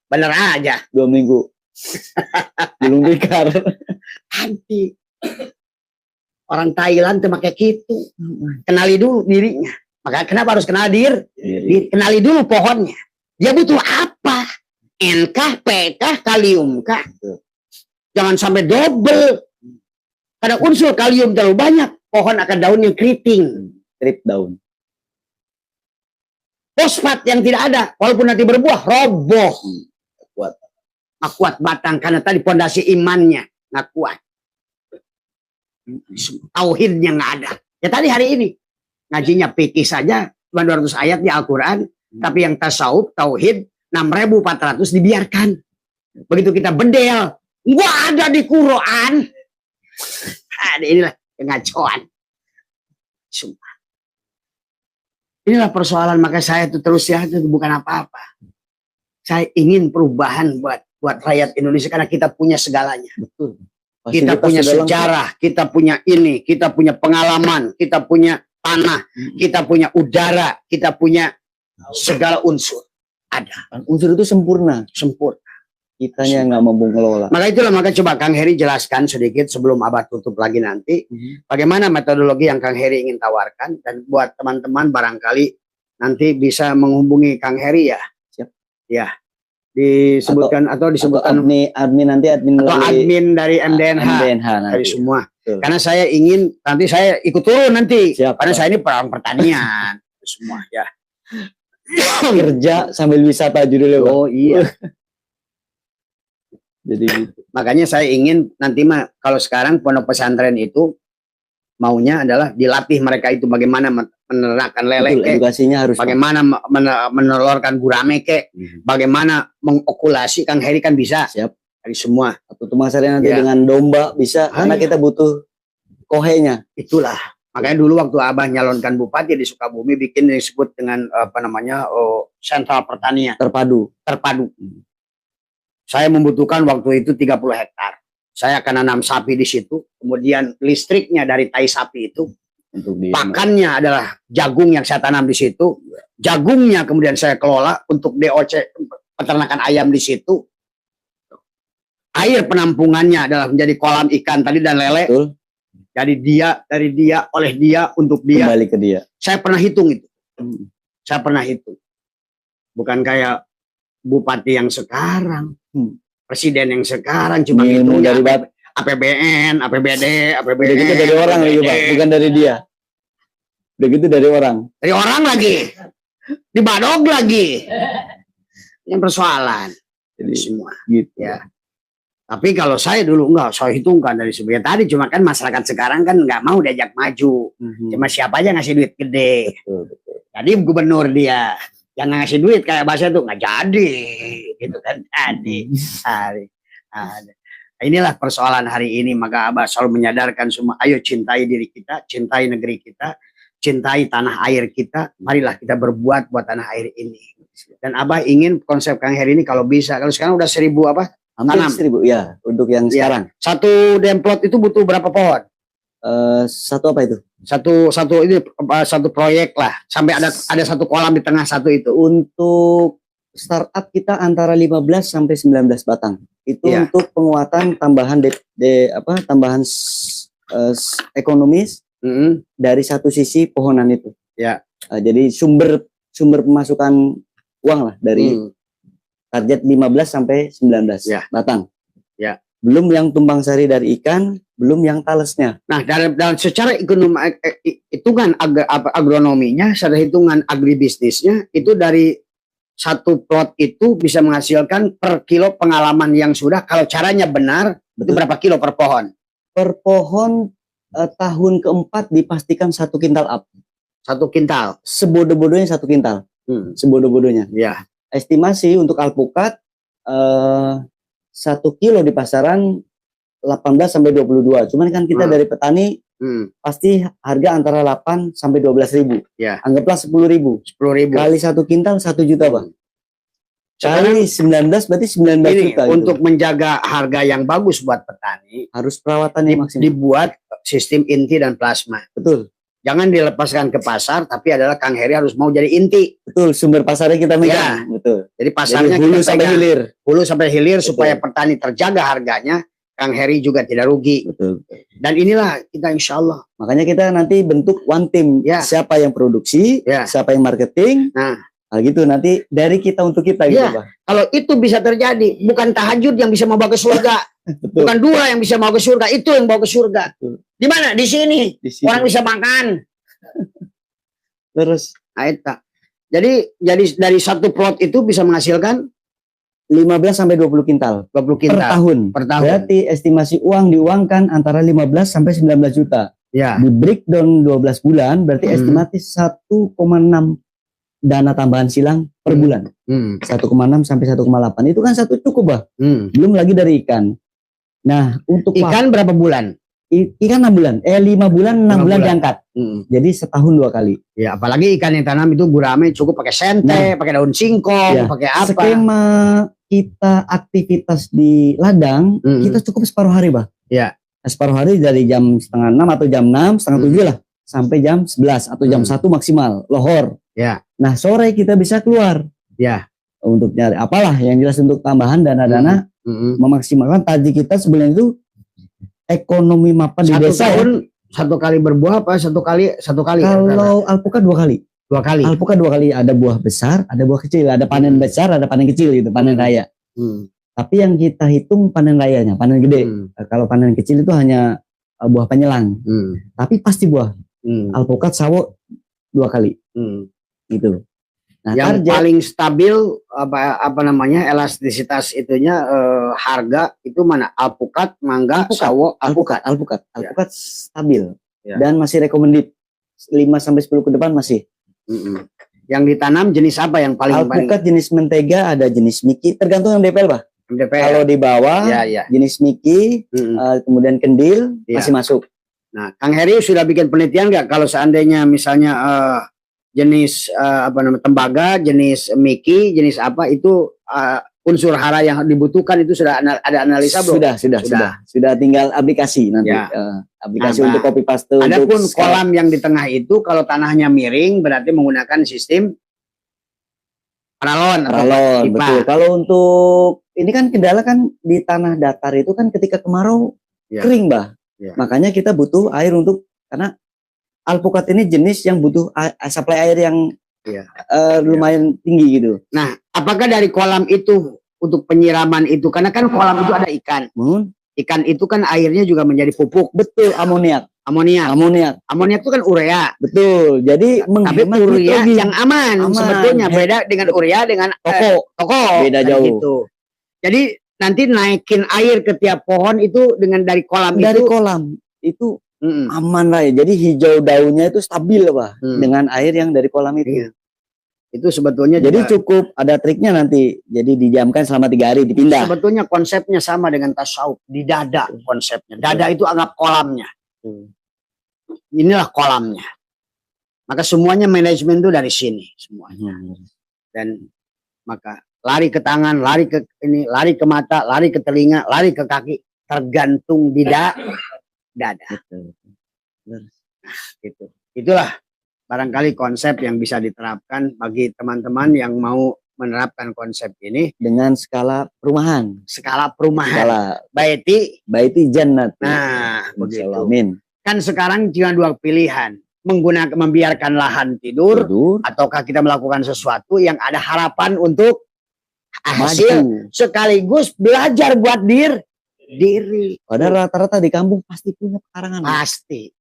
S2: Bener aja.
S1: 2 minggu. Belum dikar.
S2: Anti. Orang Thailand tuh pakai gitu. Kenali dulu dirinya. Maka kenapa harus kenal diri? Kenali dulu pohonnya. Dia butuh apa? N kah, P kah, kalium kah? Jangan sampai double. Karena unsur kalium terlalu banyak, pohon akan daunnya keriting.
S1: Trip daun.
S2: Fosfat yang tidak ada, walaupun nanti berbuah, roboh. Nggak kuat batang, karena tadi pondasi imannya nggak kuat. Tauhidnya nggak ada. Ya tadi hari ini ngajinya fikih saja cuma 200 ayat di Al-Quran, tapi yang tasawuf tauhid 6.400 dibiarkan. Begitu kita bedel, nggak ada di Quran. Ada inilah pengacuan. Sumpah. Inilah persoalan, maka saya itu terus ya itu bukan apa-apa. Saya ingin perubahan buat rakyat Indonesia karena kita punya segalanya. Betul. Kita punya sejarah, kita punya ini, kita punya pengalaman, kita punya tanah, kita punya udara, kita punya segala unsur. Ada.
S1: Unsur itu sempurna. Kitanya nggak mampu ngelola.
S2: Maka coba Kang Heri jelaskan sedikit sebelum Abah tutup lagi nanti. Bagaimana metodologi yang Kang Heri ingin tawarkan. Dan buat teman-teman barangkali nanti bisa menghubungi Kang Heri ya.
S1: Siap.
S2: Ya. Disebutkan atau disebutkan admin dari MDNH dari semua. Betul. Karena saya ingin nanti saya ikut turun nanti. Siap, karena saya ini perang pertanian semua ya.
S1: Kerja sambil wisata judulnya.
S2: Oh iya.
S1: Jadi gitu.
S2: Makanya saya ingin nanti mah kalau sekarang pondok pesantren itu maunya adalah dilatih mereka itu bagaimana menerapkan lele,
S1: Betul, edukasinya harus
S2: bagaimana menelurkan gurame bagaimana mengokulasi. Kang Heri kan bisa.
S1: Siap.
S2: Dari semua.
S1: Atau tumasarnya nanti
S2: Ya.
S1: dengan domba bisa, karena kita butuh kohenya.
S2: Itulah. Makanya dulu waktu Abah nyalonkan bupati di Sukabumi bikin yang disebut dengan sentral pertanian terpadu. Saya membutuhkan waktu itu 30 hektar. Saya akan nanam sapi di situ, kemudian listriknya dari tai sapi itu, untuk pakannya adalah jagung yang saya tanam di situ, jagungnya kemudian saya kelola untuk DOC peternakan ayam di situ. Air penampungannya adalah menjadi kolam ikan tadi dan lele.
S1: Betul.
S2: Dari dia, oleh dia, untuk dia.
S1: Kembali ke dia.
S2: Saya pernah hitung itu. Saya pernah hitung. Bukan kayak bupati yang sekarang, presiden yang sekarang cuma
S1: ilmu
S2: itu
S1: dari
S2: APBN, APBD.
S1: Udah gitu dari orang lagi, Pak, bukan dari dia. Udah gitu dari orang.
S2: Dari orang lagi. Dibadog lagi. Yang persoalan. Jadi semua.
S1: Gitu.
S2: Ya. Tapi kalau saya dulu enggak, saya hitungkan dari sebelumnya tadi, cuma kan masyarakat sekarang kan nggak mau diajak maju. Cuma siapa aja ngasih duit gede.
S1: Betul.
S2: Jadi gubernur dia yang ngasih duit kayak bahasa itu nggak jadi, gitu kan. Inilah persoalan hari ini. Maka Abah selalu menyadarkan semua, ayo cintai diri kita, cintai negeri kita, cintai tanah air kita. Marilah kita berbuat buat tanah air ini. Dan Abah ingin konsep Kang Heri ini kalau bisa, kalau sekarang udah 1000 apa?
S1: Hampir
S2: Tanam.
S1: 1000 ya untuk yang sekarang.
S2: Satu demplot itu butuh berapa pohon?
S1: Satu apa itu?
S2: Satu proyek lah. Sampai ada satu kolam di tengah satu itu.
S1: Untuk startup kita antara 15 sampai 19 batang. Itu untuk penguatan tambahan tambahan ekonomis dari satu sisi pohonan itu. Ya. Jadi sumber pemasukan uang lah dari target 15 sampai 19 batang. Ya. Belum yang tumpang sari dari ikan, belum yang talesnya.
S2: Nah, dalam secara ekonomi hitungan agronominya, secara hitungan agribisnisnya itu dari satu plot itu bisa menghasilkan per kilo pengalaman yang sudah, kalau caranya benar. Betul. Itu berapa kilo per pohon?
S1: Per pohon tahun keempat dipastikan 1 kintal up.
S2: 1 kintal.
S1: Sebodoh-bodohnya 1 kintal. Sebodoh-bodohnya.
S2: Ya.
S1: Estimasi untuk alpukat 1 kilo di pasaran 18 sampai 22. Cuman kan kita dari petani pasti harga antara 8 sampai 12.000.
S2: Ya.
S1: Anggaplah 10.000.
S2: 10.000
S1: kali 1 kintal 1 juta, Bang. Kali 19 berarti 19
S2: ini
S1: juta.
S2: Untuk menjaga harga yang bagus buat petani,
S1: harus perawatan yang maksimal.
S2: Dibuat sistem inti dan plasma.
S1: Betul.
S2: Jangan dilepaskan ke pasar, tapi adalah Kang Heri harus mau jadi inti.
S1: Betul, sumber pasarnya kita megang. Betul.
S2: Jadi pasarnya
S1: jadi hulu sampai hilir.
S2: Hulu sampai hilir. Betul. Supaya petani terjaga harganya, Kang Heri juga tidak rugi.
S1: Betul.
S2: Dan inilah kita insya Allah.
S1: Makanya kita nanti bentuk one team. Siapa yang produksi, siapa yang marketing. Nah gitu nanti dari kita untuk kita gitu, Pak.
S2: Kalau itu bisa terjadi, bukan tahajud yang bisa membawa ke surga. Bukan dua yang bisa bawa ke surga, itu yang bawa ke surga. Di mana? Di sini. Orang bisa makan.
S1: Terus,
S2: jadi dari satu plot itu bisa menghasilkan
S1: 15 sampai 20 kintal.
S2: 20 kintal
S1: per tahun. Berarti estimasi uang diuangkan antara 15 sampai 19 juta.
S2: Ya.
S1: Di breakdown 12 bulan berarti estimasi 1,6 dana tambahan silang per bulan. 1,6 sampai 1,8 itu kan satu cukup, Bah. Belum lagi dari ikan. Nah, untuk
S2: ikan berapa bulan?
S1: Ikan 6 bulan. 5 bulan 6 bulan diangkat. Jadi setahun 2 kali.
S2: Ya, apalagi ikan yang tanam itu gurame cukup pakai sente, pakai daun singkong, pakai apa?
S1: Skema kita aktivitas di ladang, kita cukup separuh hari, Bah.
S2: Ya.
S1: Separuh hari dari jam 5:30 atau jam 6, setengah 7 lah. Sampai jam 11 atau jam 1 maksimal, lohor.
S2: Ya.
S1: Nah, sore kita bisa keluar.
S2: Ya.
S1: Untuk nyari apalah yang jelas untuk tambahan dana-dana memaksimalkan tadi kita sebenarnya itu ekonomi mapan di desa.
S2: Tahun satu kali berbuah apa satu kali?
S1: Kalau alpukat 2 kali.
S2: 2 kali.
S1: Alpukat 2 kali, ada buah besar, ada buah kecil, ada panen besar, ada panen kecil gitu, panen raya. Tapi yang kita hitung panen rayanya, panen gede. Kalau panen kecil itu hanya buah penyelang. Tapi pasti buah. Alpukat sawo 2 kali. Gitu. Nah,
S2: Yang
S1: target
S2: paling stabil apa namanya elastisitas itunya harga itu mana? Alpukat, mangga, sawo,
S1: alpukat
S2: Ya.
S1: stabil
S2: Ya.
S1: dan masih recommended 5 sampai 10 ke depan masih.
S2: Yang ditanam jenis apa yang paling
S1: Alpukat jenis mentega, ada jenis Miki, tergantung yang DPL, Bah.
S2: MDPL?
S1: Kalau di bawah
S2: Ya.
S1: jenis Miki, kemudian kendil
S2: Ya.
S1: masih masuk.
S2: Nah, Kang Heri sudah bikin penelitian nggak kalau seandainya misalnya jenis apa namanya tembaga, jenis Miki, jenis apa itu unsur hara yang dibutuhkan itu sudah ada analisa belum?
S1: Sudah tinggal aplikasi nanti.
S2: Ya.
S1: Aplikasi untuk copy paste.
S2: Adapun kolam yang di tengah itu kalau tanahnya miring berarti menggunakan sistem paralon,
S1: betul. Kalau untuk ini kan kendala kan di tanah datar itu kan ketika kemarau kering, Bah.
S2: Ya.
S1: Makanya kita butuh air karena alpukat ini jenis yang butuh supply air yang lumayan tinggi gitu.
S2: Nah, apakah dari kolam itu untuk penyiraman itu karena kan kolam itu ada ikan. Ikan itu kan airnya juga menjadi pupuk.
S1: Betul, amoniak itu kan urea. Betul. Jadi
S2: tapi urea yang aman sebetulnya beda dengan urea dengan toko.
S1: Beda jauh.
S2: Gitu. Jadi nanti naikin air ke tiap pohon itu dengan dari kolam
S1: itu aman lah ya. Jadi hijau daunnya itu stabil, Pak, dengan air yang dari kolam itu.
S2: Iya. Itu sebetulnya
S1: jadi cukup ada triknya nanti. Jadi didiamkan selama 3 hari dipindah.
S2: Sebetulnya konsepnya sama dengan tasawuf, di dada konsepnya. Dada itu anggap kolamnya. Inilah kolamnya. Maka semuanya manajemen itu dari sini semuanya. Dan maka lari ke tangan, lari ke ini, lari ke mata, lari ke telinga, lari ke kaki, tergantung di dada. Gitu. Itulah barangkali konsep yang bisa diterapkan bagi teman-teman yang mau menerapkan konsep ini
S1: dengan skala perumahan. Baiti jannat.
S2: Nah, begitu.
S1: Amin.
S2: Kan sekarang cuma 2 pilihan. Membiarkan lahan tidur ataukah kita melakukan sesuatu yang ada harapan untuk hasil sekaligus belajar buat diri.
S1: Padahal rata-rata di kampung pasti punya pekarangan.
S2: Pasti.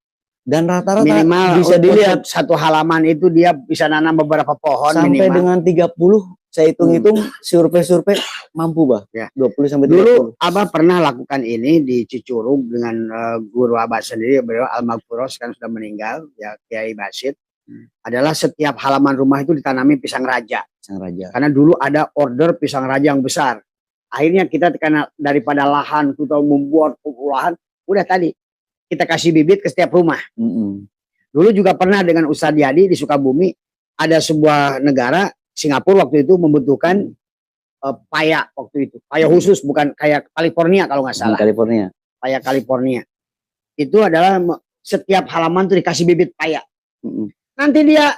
S1: Dan rata-rata
S2: minimal
S1: bisa dilihat
S2: satu halaman itu dia bisa nanam beberapa pohon
S1: sampai
S2: minimal.
S1: Dengan 30 saya hitung-hitung survei mampu, Bah.
S2: Ya.
S1: 20 sampai 30.
S2: Dulu Abah pernah lakukan ini di Cicurug dengan guru Abah sendiri, beliau almarhum kan sudah meninggal, ya Kiai Basit. Adalah setiap halaman rumah itu ditanami pisang raja. Karena dulu ada order pisang raja yang besar. Akhirnya kita karena daripada lahan kita membuat lahan, udah tadi kita kasih bibit ke setiap rumah. Dulu juga pernah dengan Ustadz Yadi di Sukabumi, ada sebuah negara Singapura waktu itu membutuhkan paya waktu itu. Paya khusus, bukan kayak California kalau nggak salah. Paya California. Itu adalah setiap halaman tuh dikasih bibit paya. Nanti dia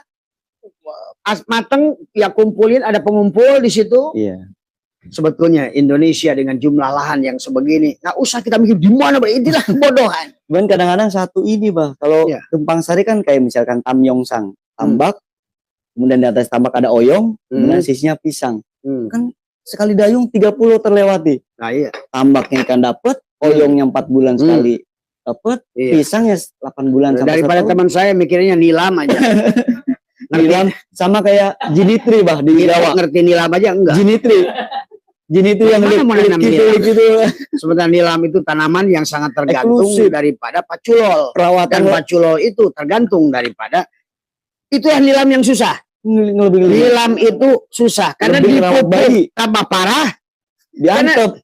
S2: mateng, ya kumpulin, ada pengumpul di situ.
S1: Iya.
S2: Sebetulnya Indonesia dengan jumlah lahan yang sebegini, nggak usah kita mikir di mana, inilah kebodohan.
S1: Cuman kadang-kadang satu ini, Bah, kalau Tumpang Sari kan kayak misalkan Tam Yongsang, tambak, kemudian di atas tambak ada oyong, kemudian sisinya pisang. Kan sekali dayung 30 terlewati.
S2: Nah, iya.
S1: Tambaknya kan dapat, oyongnya 4 bulan sekali dapat, pisangnya 8 bulan sampai
S2: daripada teman saya mikirnya nilam aja.
S1: Nilam sama kayak jinitri, Bah, di Jawa.
S2: Ngerti nilam aja enggak?
S1: Jinitri yang gitu.
S2: Sebenarnya nilam itu tanaman yang sangat tergantung daripada paculol.
S1: Perawatan
S2: paculol itu tergantung daripada itu yang nilam yang susah. Nilam itu susah karena dipupuk tambah parah. Diantep.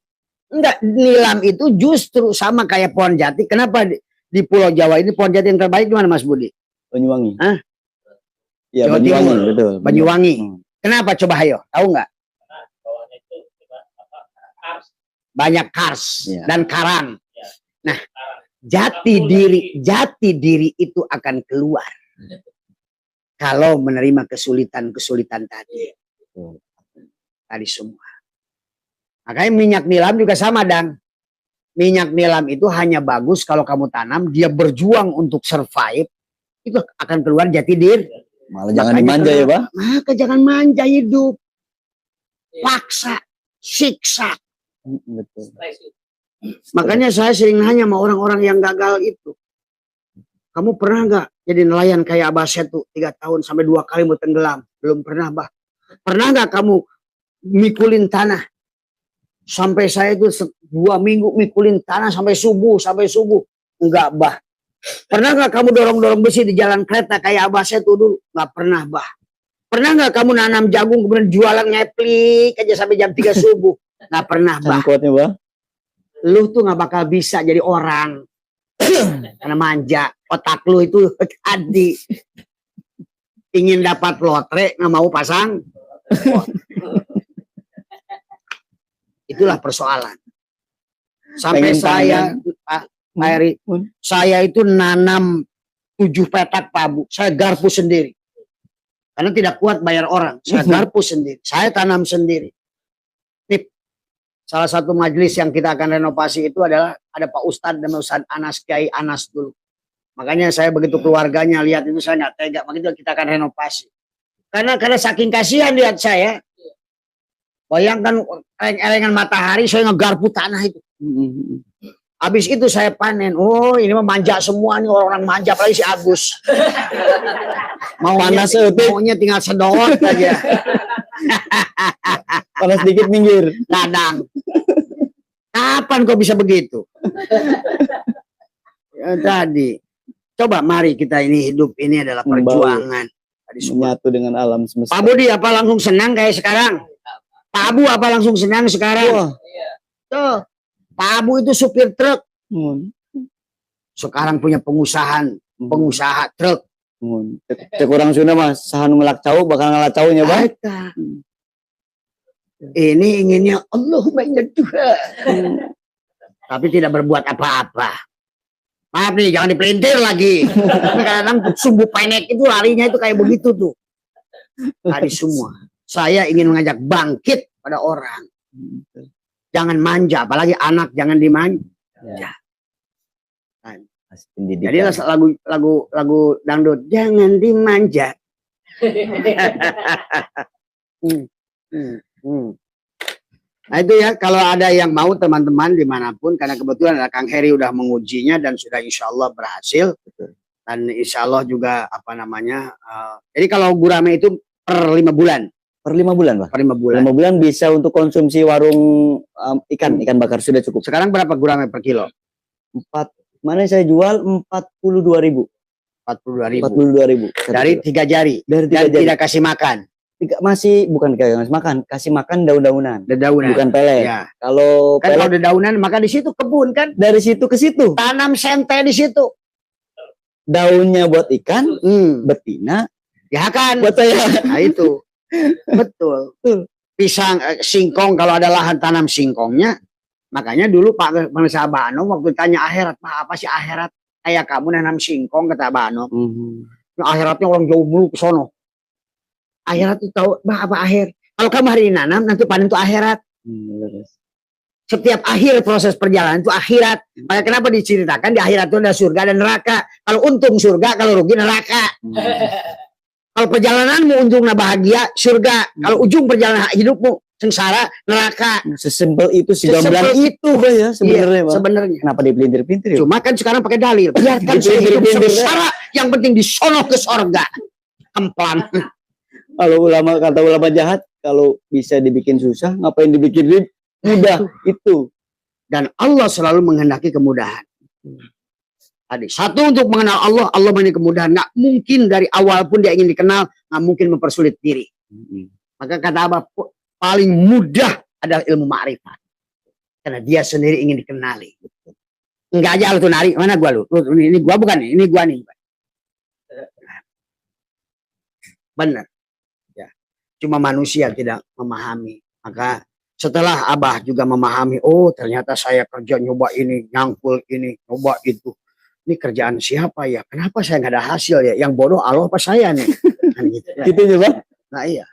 S2: Enggak, nilam itu justru sama kayak pohon jati. Kenapa di Pulau Jawa ini pohon jati yang terbaik di mana, Mas Budi?
S1: Banyuwangi.
S2: Hah?
S1: Ya, Banyuwangi, betul.
S2: Banyuwangi. Kenapa coba ayo? Tahu nggak? Banyak kars dan karang. Nah, jati diri itu akan keluar kalau menerima kesulitan tadi. Tadi semua. Makanya minyak nilam juga sama, Dang. Minyak nilam itu hanya bagus kalau kamu tanam, dia berjuang untuk survive, itu akan keluar jati diri.
S1: Malah jangan dimanja ya, Pak.
S2: Maka jangan manja hidup. Paksa, siksa.
S1: Betul.
S2: Makanya saya sering nanya sama orang-orang yang gagal itu. Kamu pernah nggak jadi nelayan kayak Abah Setu 3 tahun sampai 2 kali mau tenggelam? Belum pernah, Bah. Pernah nggak kamu mikulin tanah? Sampai saya itu 2 minggu mikulin tanah sampai subuh. Enggak, bah. Pernah nggak kamu dorong-dorong besi di jalan kereta kayak abah saya tuh dulu? Nggak pernah, bah. Pernah nggak kamu nanam jagung kemudian jualan ngeplik aja sampai jam 3 subuh? Nggak pernah, bah.
S1: Kuatnya, Bang.
S2: Lu tuh nggak bakal bisa jadi orang. Karena manja. Otak lu itu tadi. Ingin dapat lotre, nggak mau pasang. Itulah persoalan. Sampai saya, Pak Heri, saya itu nanam 7 petak pabu. Saya garpu sendiri. Karena tidak kuat bayar orang. Saya garpu sendiri. Saya tanam sendiri. Tip. Salah satu majelis yang kita akan renovasi itu adalah ada Pak Ustadz dan Ustadz Anas, Kiai Anas dulu. Makanya saya begitu keluarganya lihat itu saya nggak tega. Makanya kita akan renovasi. Karena saking kasihan lihat saya. Bayangkan ereng-erengan matahari saya ngegarpu tanah itu. Habis itu saya panen. Oh, ini mah manja semua nih, orang-orang manja, apalagi si Agus. Maunya tinggal sedot aja.
S1: Panas sedikit minggir.
S2: Kadang. Kapan kok bisa begitu? Ya, tadi. Coba mari kita ini hidup ini adalah perjuangan. Tadi
S1: Menyatu dengan alam semesta.
S2: Pak Budi apa langsung senang kayak sekarang? Pak Abu apa langsung senang sekarang?
S1: Wah.
S2: Tuh. Pak Abu itu supir truk. Sekarang punya pengusaha truk.
S1: Cek orang Sunda mas, sahan ngelak cau bakal ngelak caunya, Bang.
S2: Ini inginnya Allahumma inna Tuhan. Tapi tidak berbuat apa-apa. Maaf nih, jangan dipelintir lagi. Kadang-kadang sumbu pendek itu larinya itu kayak begitu tuh. Tadi semua. Saya ingin mengajak bangkit pada orang. Jangan manja, apalagi anak jangan dimanja.
S1: Ya.
S2: Jadi lagu dangdut jangan dimanja. Nah itu ya, kalau ada yang mau teman-teman dimanapun, karena kebetulan ada Kang Heri udah mengujinya dan sudah insya Allah berhasil. Dan insya Allah juga jadi kalau gurame itu per 5 bulan.
S1: Per 5 bulan, Pak.
S2: Per 5 bulan.
S1: 5 bulan bisa untuk konsumsi warung ikan bakar sudah cukup.
S2: Sekarang berapa gurame per kilo?
S1: Mana saya jual 42.000. 42.000.
S2: Dari 3 jari.
S1: Dari 3
S2: dan
S1: jari.
S2: tidak kasih makan.
S1: Bukan kayak makan, kasih makan daun-daunan.
S2: Dedaunan.
S1: Bukan pelet.
S2: Ya.
S1: Kalau
S2: Kan
S1: pelet
S2: kalau dedaunan maka di situ kebun kan.
S1: dari situ ke situ.
S2: Tanam sente di situ.
S1: Daunnya buat ikan, betina
S2: Ya kan.
S1: buat saya.
S2: Nah itu. Betul. Pisang singkong, kalau ada lahan tanam singkongnya. Makanya dulu Pak Pengusaha Bano waktu tanya akhirat, Pak apa sih akhirat? Kayak kamu nanam singkong kata Bano. Akhiratnya orang jauh mulu ke sono. Akhirat itu tahu apa akhir? Kalau kamu hari ini nanam, nanti panen itu akhirat. Setiap akhir proses perjalanan itu akhirat. Makanya kenapa diceritakan di akhirat itu ada surga dan neraka. Kalau untung surga, kalau rugi neraka. Kalau perjalananmu untungnya bahagia, surga. Kalau ujung perjalanan hidupmu sengsara, neraka.
S1: Sesimpel itu, segamblang itu, Bang ya sebenarnya, Bang.
S2: Sebenarnya.
S1: Kenapa dipelintir-pelintir ya?
S2: Cuma kan sekarang pakai dalil. Biarkan saya hidup sengsara, yang penting disono ke sorga. Kemplang.
S1: Kalau kata ulama jahat, kalau bisa dibikin susah, ngapain dibikin mudah? Itu.
S2: Dan Allah selalu menghendaki kemudahan. Tadi satu, untuk mengenal Allah, Allah memberi kemudahan. Nggak mungkin dari awal pun dia ingin dikenal, nggak mungkin mempersulit diri. Maka kata Abah, paling mudah adalah ilmu ma'rifat. Karena dia sendiri ingin dikenali. Enggak aja lu tuh nari, mana gua lu? Ini gua bukan nih, ini gua nih. Benar. Ya. Cuma manusia tidak memahami. Maka setelah Abah juga memahami, oh ternyata saya kerja nyoba ini, nyangkul ini, nyoba itu. Ini kerjaan siapa ya? Kenapa saya nggak ada hasil ya? Yang bodoh Allah apa saya nih? Kan gitu.
S1: Gitu ya, Bang.
S2: Nah iya.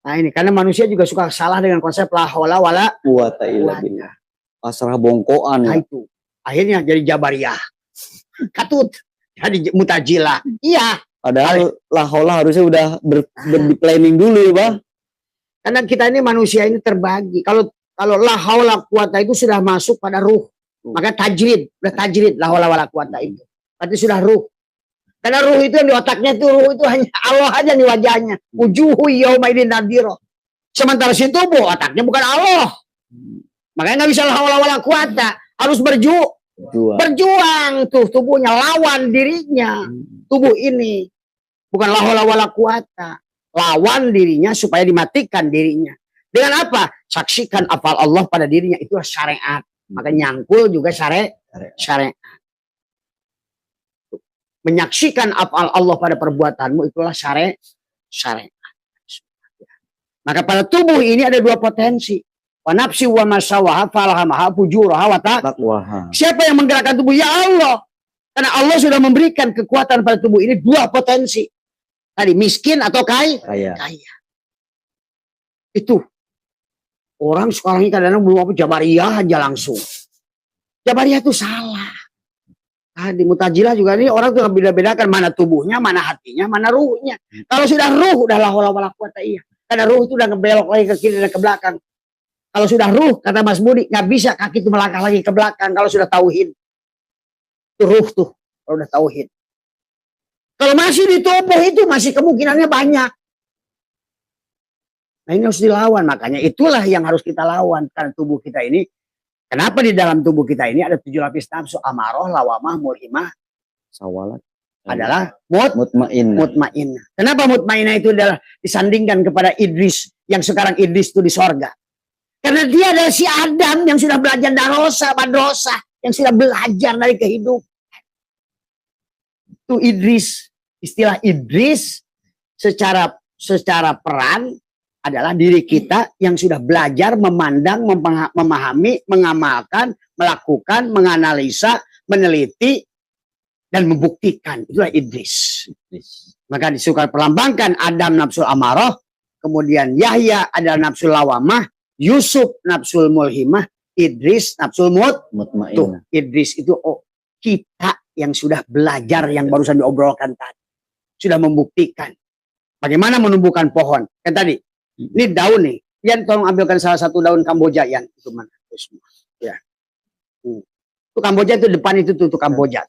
S2: Nah ini karena manusia juga suka salah dengan konsep la haula wala
S1: quwata illa billah. Pasrah bongkoan
S2: Nah
S1: ya.
S2: itu. Akhirnya jadi Jabariyah. Katut. Jadi Mutajilah. Iya.
S1: Padahal la haula harusnya udah planning dulu ya, Bang.
S2: Karena kita ini manusia ini terbagi. Kalau la haula quwata itu sudah masuk pada ruh. Maka tajrid, udah tajrid la haula wala quwata itu. Berarti sudah ruh. Karena ruh itu yang di otaknya itu, ruh itu hanya Allah aja di wajahnya. Wujuhu yaumaidin nadhira. Sementara si tubuh otaknya bukan Allah. Makanya nggak bisa la haula wala quwata, harus berjuang tuh tubuhnya, lawan dirinya. Tubuh ini bukan la haula wala quwata, lawan dirinya supaya dimatikan dirinya. Dengan apa? Saksikan afal Allah pada dirinya, itulah syariat. Maka nyangkul juga syariat. Menyaksikan afal Allah pada perbuatanmu itulah syariat. Maka pada tubuh ini ada dua potensi. Wa nafsi wa masawaha falhamaha fujuraha wa taqwaha. Siapa yang menggerakkan tubuh? Ya Allah. Karena Allah sudah memberikan kekuatan pada tubuh ini dua potensi. Tadi miskin atau kaya. Itu. Orang sekarang ini kadang-kadang belum apa Jabariyah aja langsung. Jabariyah itu salah. Di Mutajilah juga ini orang tuh beda-bedakan mana tubuhnya, mana hatinya, mana ruhnya. Kalau sudah ruh, udah la haula wala quwata iya. Karena ruh itu udah ngebelok lagi ke kiri dan ke belakang. Kalau sudah ruh, kata Mas Budi, nggak bisa kaki itu melangkah lagi ke belakang. Kalau sudah tauhid, itu ruh tuh, kalau udah tauhid. Kalau masih di tubuh itu masih kemungkinannya banyak. Nah ini harus dilawan, makanya itulah yang harus kita lawan. Karena tubuh kita ini, kenapa di dalam tubuh kita ini ada 7 lapis nafsu, amarah, lawamah, mulhimah,
S1: sawalat
S2: adalah mutmainnah. Kenapa mutmainnah itu adalah disandingkan kepada Idris, yang sekarang Idris itu di sorga? Karena dia adalah si Adam yang sudah belajar darosa, badrosa, yang sudah belajar dari kehidupan. Itu Idris. Istilah Idris secara peran adalah diri kita yang sudah belajar memandang, memahami, mengamalkan, melakukan, menganalisa, meneliti, dan membuktikan. Itulah Idris. Maka disukai perlambangkan Adam nafsul amarah, kemudian Yahya adalah nafsul lawamah, Yusuf nafsul mulhimah, Idris nafsul mutmainnah. Idris itu kita yang sudah belajar yang barusan diobrolkan tadi. Sudah membuktikan bagaimana menumbuhkan pohon. Kan tadi, ini daun nih. Yan tolong ambilkan salah satu daun Kamboja Yan. Itu mana? Ya. Itu Kamboja itu depan itu tuh Kamboja.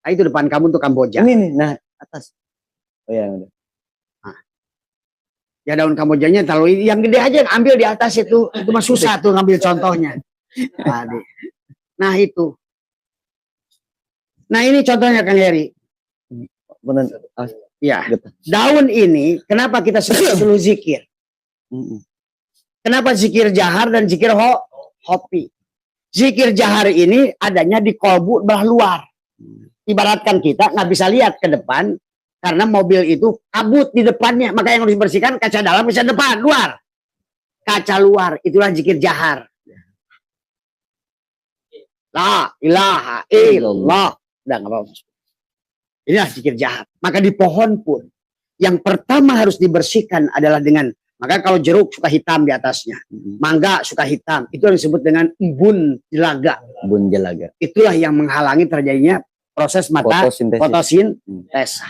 S2: Nah, itu depan kamu tuh Kamboja.
S1: Ini nih, nah atas. Oh ya udah.
S2: Ya daun Kambojanya terlalu yang gede aja ambil di atas itu mah susah tuh ngambil contohnya. Nah itu. Nah ini contohnya Kang Heri. Ya, daun ini kenapa kita selalu zikir? Kenapa zikir jahar dan zikir hopi? Zikir jahar ini adanya di kolbu belah luar. Ibaratkan kita nggak bisa lihat ke depan karena mobil itu kabut di depannya, maka yang harus dibersihkan kaca dalam, kaca depan, luar. Kaca luar, itulah zikir jahar. La ilaha illallah. Udah nggak apa-apa. Inilah zikir jahar. Maka di pohon pun yang pertama harus dibersihkan adalah dengan, maka kalau jeruk suka hitam di atasnya, mangga suka hitam, itu yang disebut dengan embun jelaga.
S1: Embun jelaga.
S2: Itulah yang menghalangi terjadinya proses fotosintesis.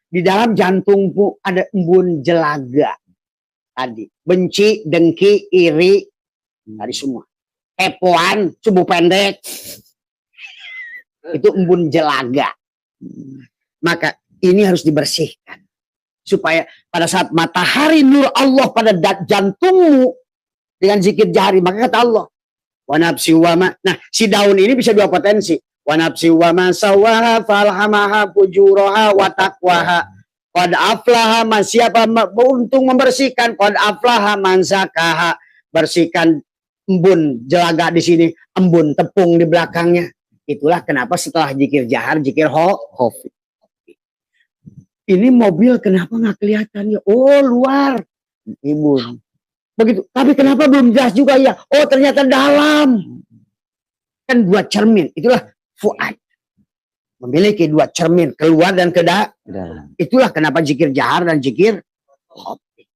S2: Di dalam jantungmu ada embun jelaga. Tadi benci, dengki, iri, tadi semua. Kepoan, subuh pendek. Itu embun jelaga. Maka ini harus dibersihkan. Supaya pada saat matahari nur Allah pada jantungmu dengan zikir jahari, maka kata Allah, wa nafsi wa ma. Nah, si daun ini bisa dua potensi. Wa nafsi wa ma sawaha falhamaha fujuraha wa taqwaha. Qad aflaha man, siapa beruntung membersihkan, qad aflaha man zakaha, bersihkan embun jelaga di sini, embun tepung di belakangnya. Itulah kenapa setelah zikir jahar, zikir hofi. Ini mobil kenapa nggak kelihatan ya? Oh luar, embun. Begitu. Tapi kenapa belum jelas juga ya? Oh ternyata dalam. Kan dua cermin. Itulah fuad. Memiliki dua cermin, keluar dan ke dalam. Itulah kenapa zikir jahar dan zikir hofi.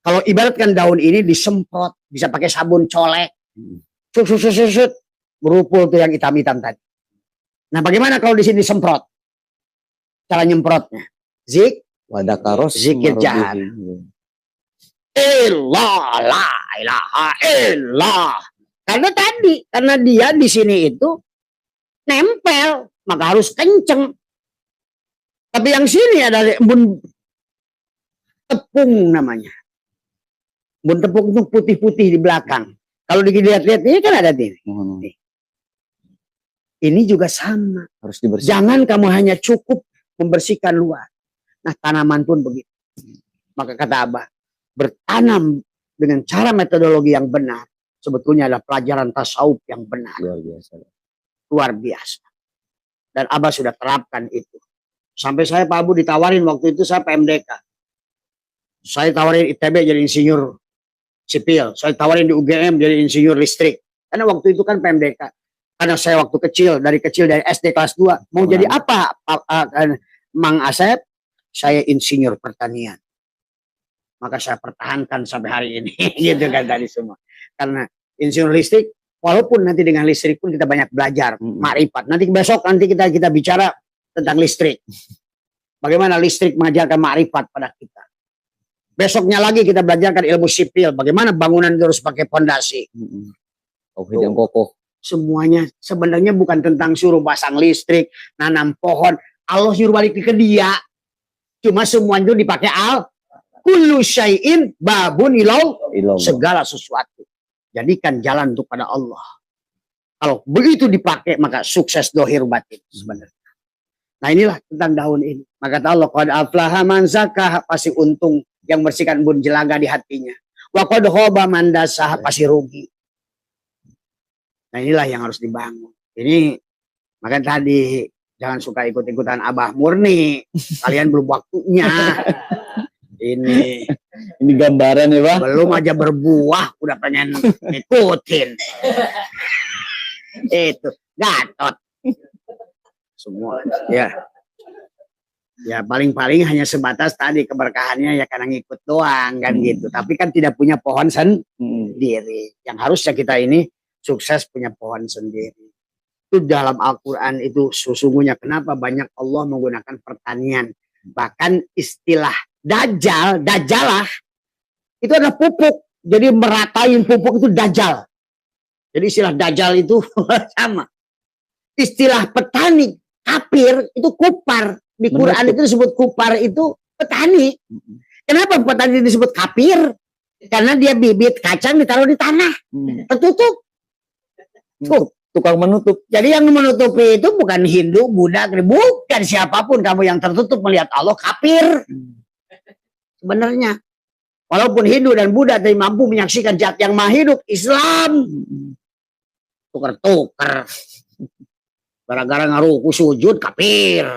S2: Kalau ibaratkan daun ini disemprot, bisa pakai sabun colek. Susut. Berupul tuh yang hitam-hitam tadi. Nah bagaimana kalau di sini disemprot? Cara nyemprotnya. Zikir jahar. La ilaha illallah. Karena dia di sini itu nempel, maka harus kenceng. Tapi yang sini ada embun tepung namanya. Embun tepung itu putih-putih di belakang. Kalau dilihat-lihat ini kan ada nih. Ini juga sama.
S1: Harus dibersihkan.
S2: Jangan kamu hanya cukup membersihkan luar. Nah, tanaman pun begitu. Maka kata Abah, bertanam dengan cara metodologi yang benar sebetulnya adalah pelajaran tasawuf yang benar.
S1: Luar biasa.
S2: Luar biasa. Dan Abah sudah terapkan itu. Sampai saya Pak Abu ditawarin waktu itu saya PMDK. Saya tawarin ITB jadi insinyur sipil. Saya tawarin di UGM jadi insinyur listrik. Karena waktu itu kan PMDK. Karena saya waktu kecil dari SD kelas 2. Mau jadi apa Mang Asep? Saya insinyur pertanian. Maka saya pertahankan sampai hari ini. Gitu kan tadi semua. Karena insinyur listrik, walaupun nanti dengan listrik pun kita banyak belajar. Makrifat. Nanti besok kita bicara tentang listrik. Bagaimana listrik mengajarkan makrifat pada kita. Besoknya lagi kita belajarkan ilmu sipil. Bagaimana bangunan itu harus pakai fondasi.
S1: Tauhid yang kokoh.
S2: Semuanya sebenarnya bukan tentang suruh pasang listrik, nanam pohon. Allah suruh balik ke dia. Cuma semua itu dipakai kullu syai'in babun ilau. Segala sesuatu. Jadikan jalan untuk pada Allah. Kalau begitu dipakai maka sukses dohir batin sebenarnya. Nah inilah tentang daun ini. Maka kata Allah, qad aflaha man zakah, pasti untung yang bersihkan embun jelaga di hatinya. Wa qad khaba man dasah, pasti rugi. Nah inilah yang harus dibangun. Ini maka tadi jangan suka ikut-ikutan Abah murni. Kalian belum waktunya. Ini
S1: gambaran ya Pak.
S2: Belum aja berbuah udah pengen ikutin. Itu Gatot. Semua ya paling-paling hanya sebatas tadi keberkahannya ya karena ngikut doang kan gitu. Tapi kan tidak punya pohon sendiri. Yang harusnya kita ini sukses punya pohon sendiri. Itu dalam Al-Quran itu sesungguhnya kenapa banyak Allah menggunakan pertanian. Bahkan istilah dajalah itu adalah pupuk. Jadi meratain pupuk itu dajal. Jadi istilah dajal itu sama. Istilah petani kafir itu kupar. Di Quran itu disebut kupar itu petani. Kenapa petani disebut kafir? Karena dia bibit kacang ditaruh di tanah. Tertutup. Tuh.
S1: Tukang menutup.
S2: Jadi yang menutupi itu bukan Hindu, Buddha, bukan siapapun kamu yang tertutup melihat Allah kafir. Sebenarnya. Walaupun Hindu dan Buddha tidak mampu menyaksikan zat yang maha hidup, Islam. Tuker-tuker. Gara-gara ngaruku sujud kafir.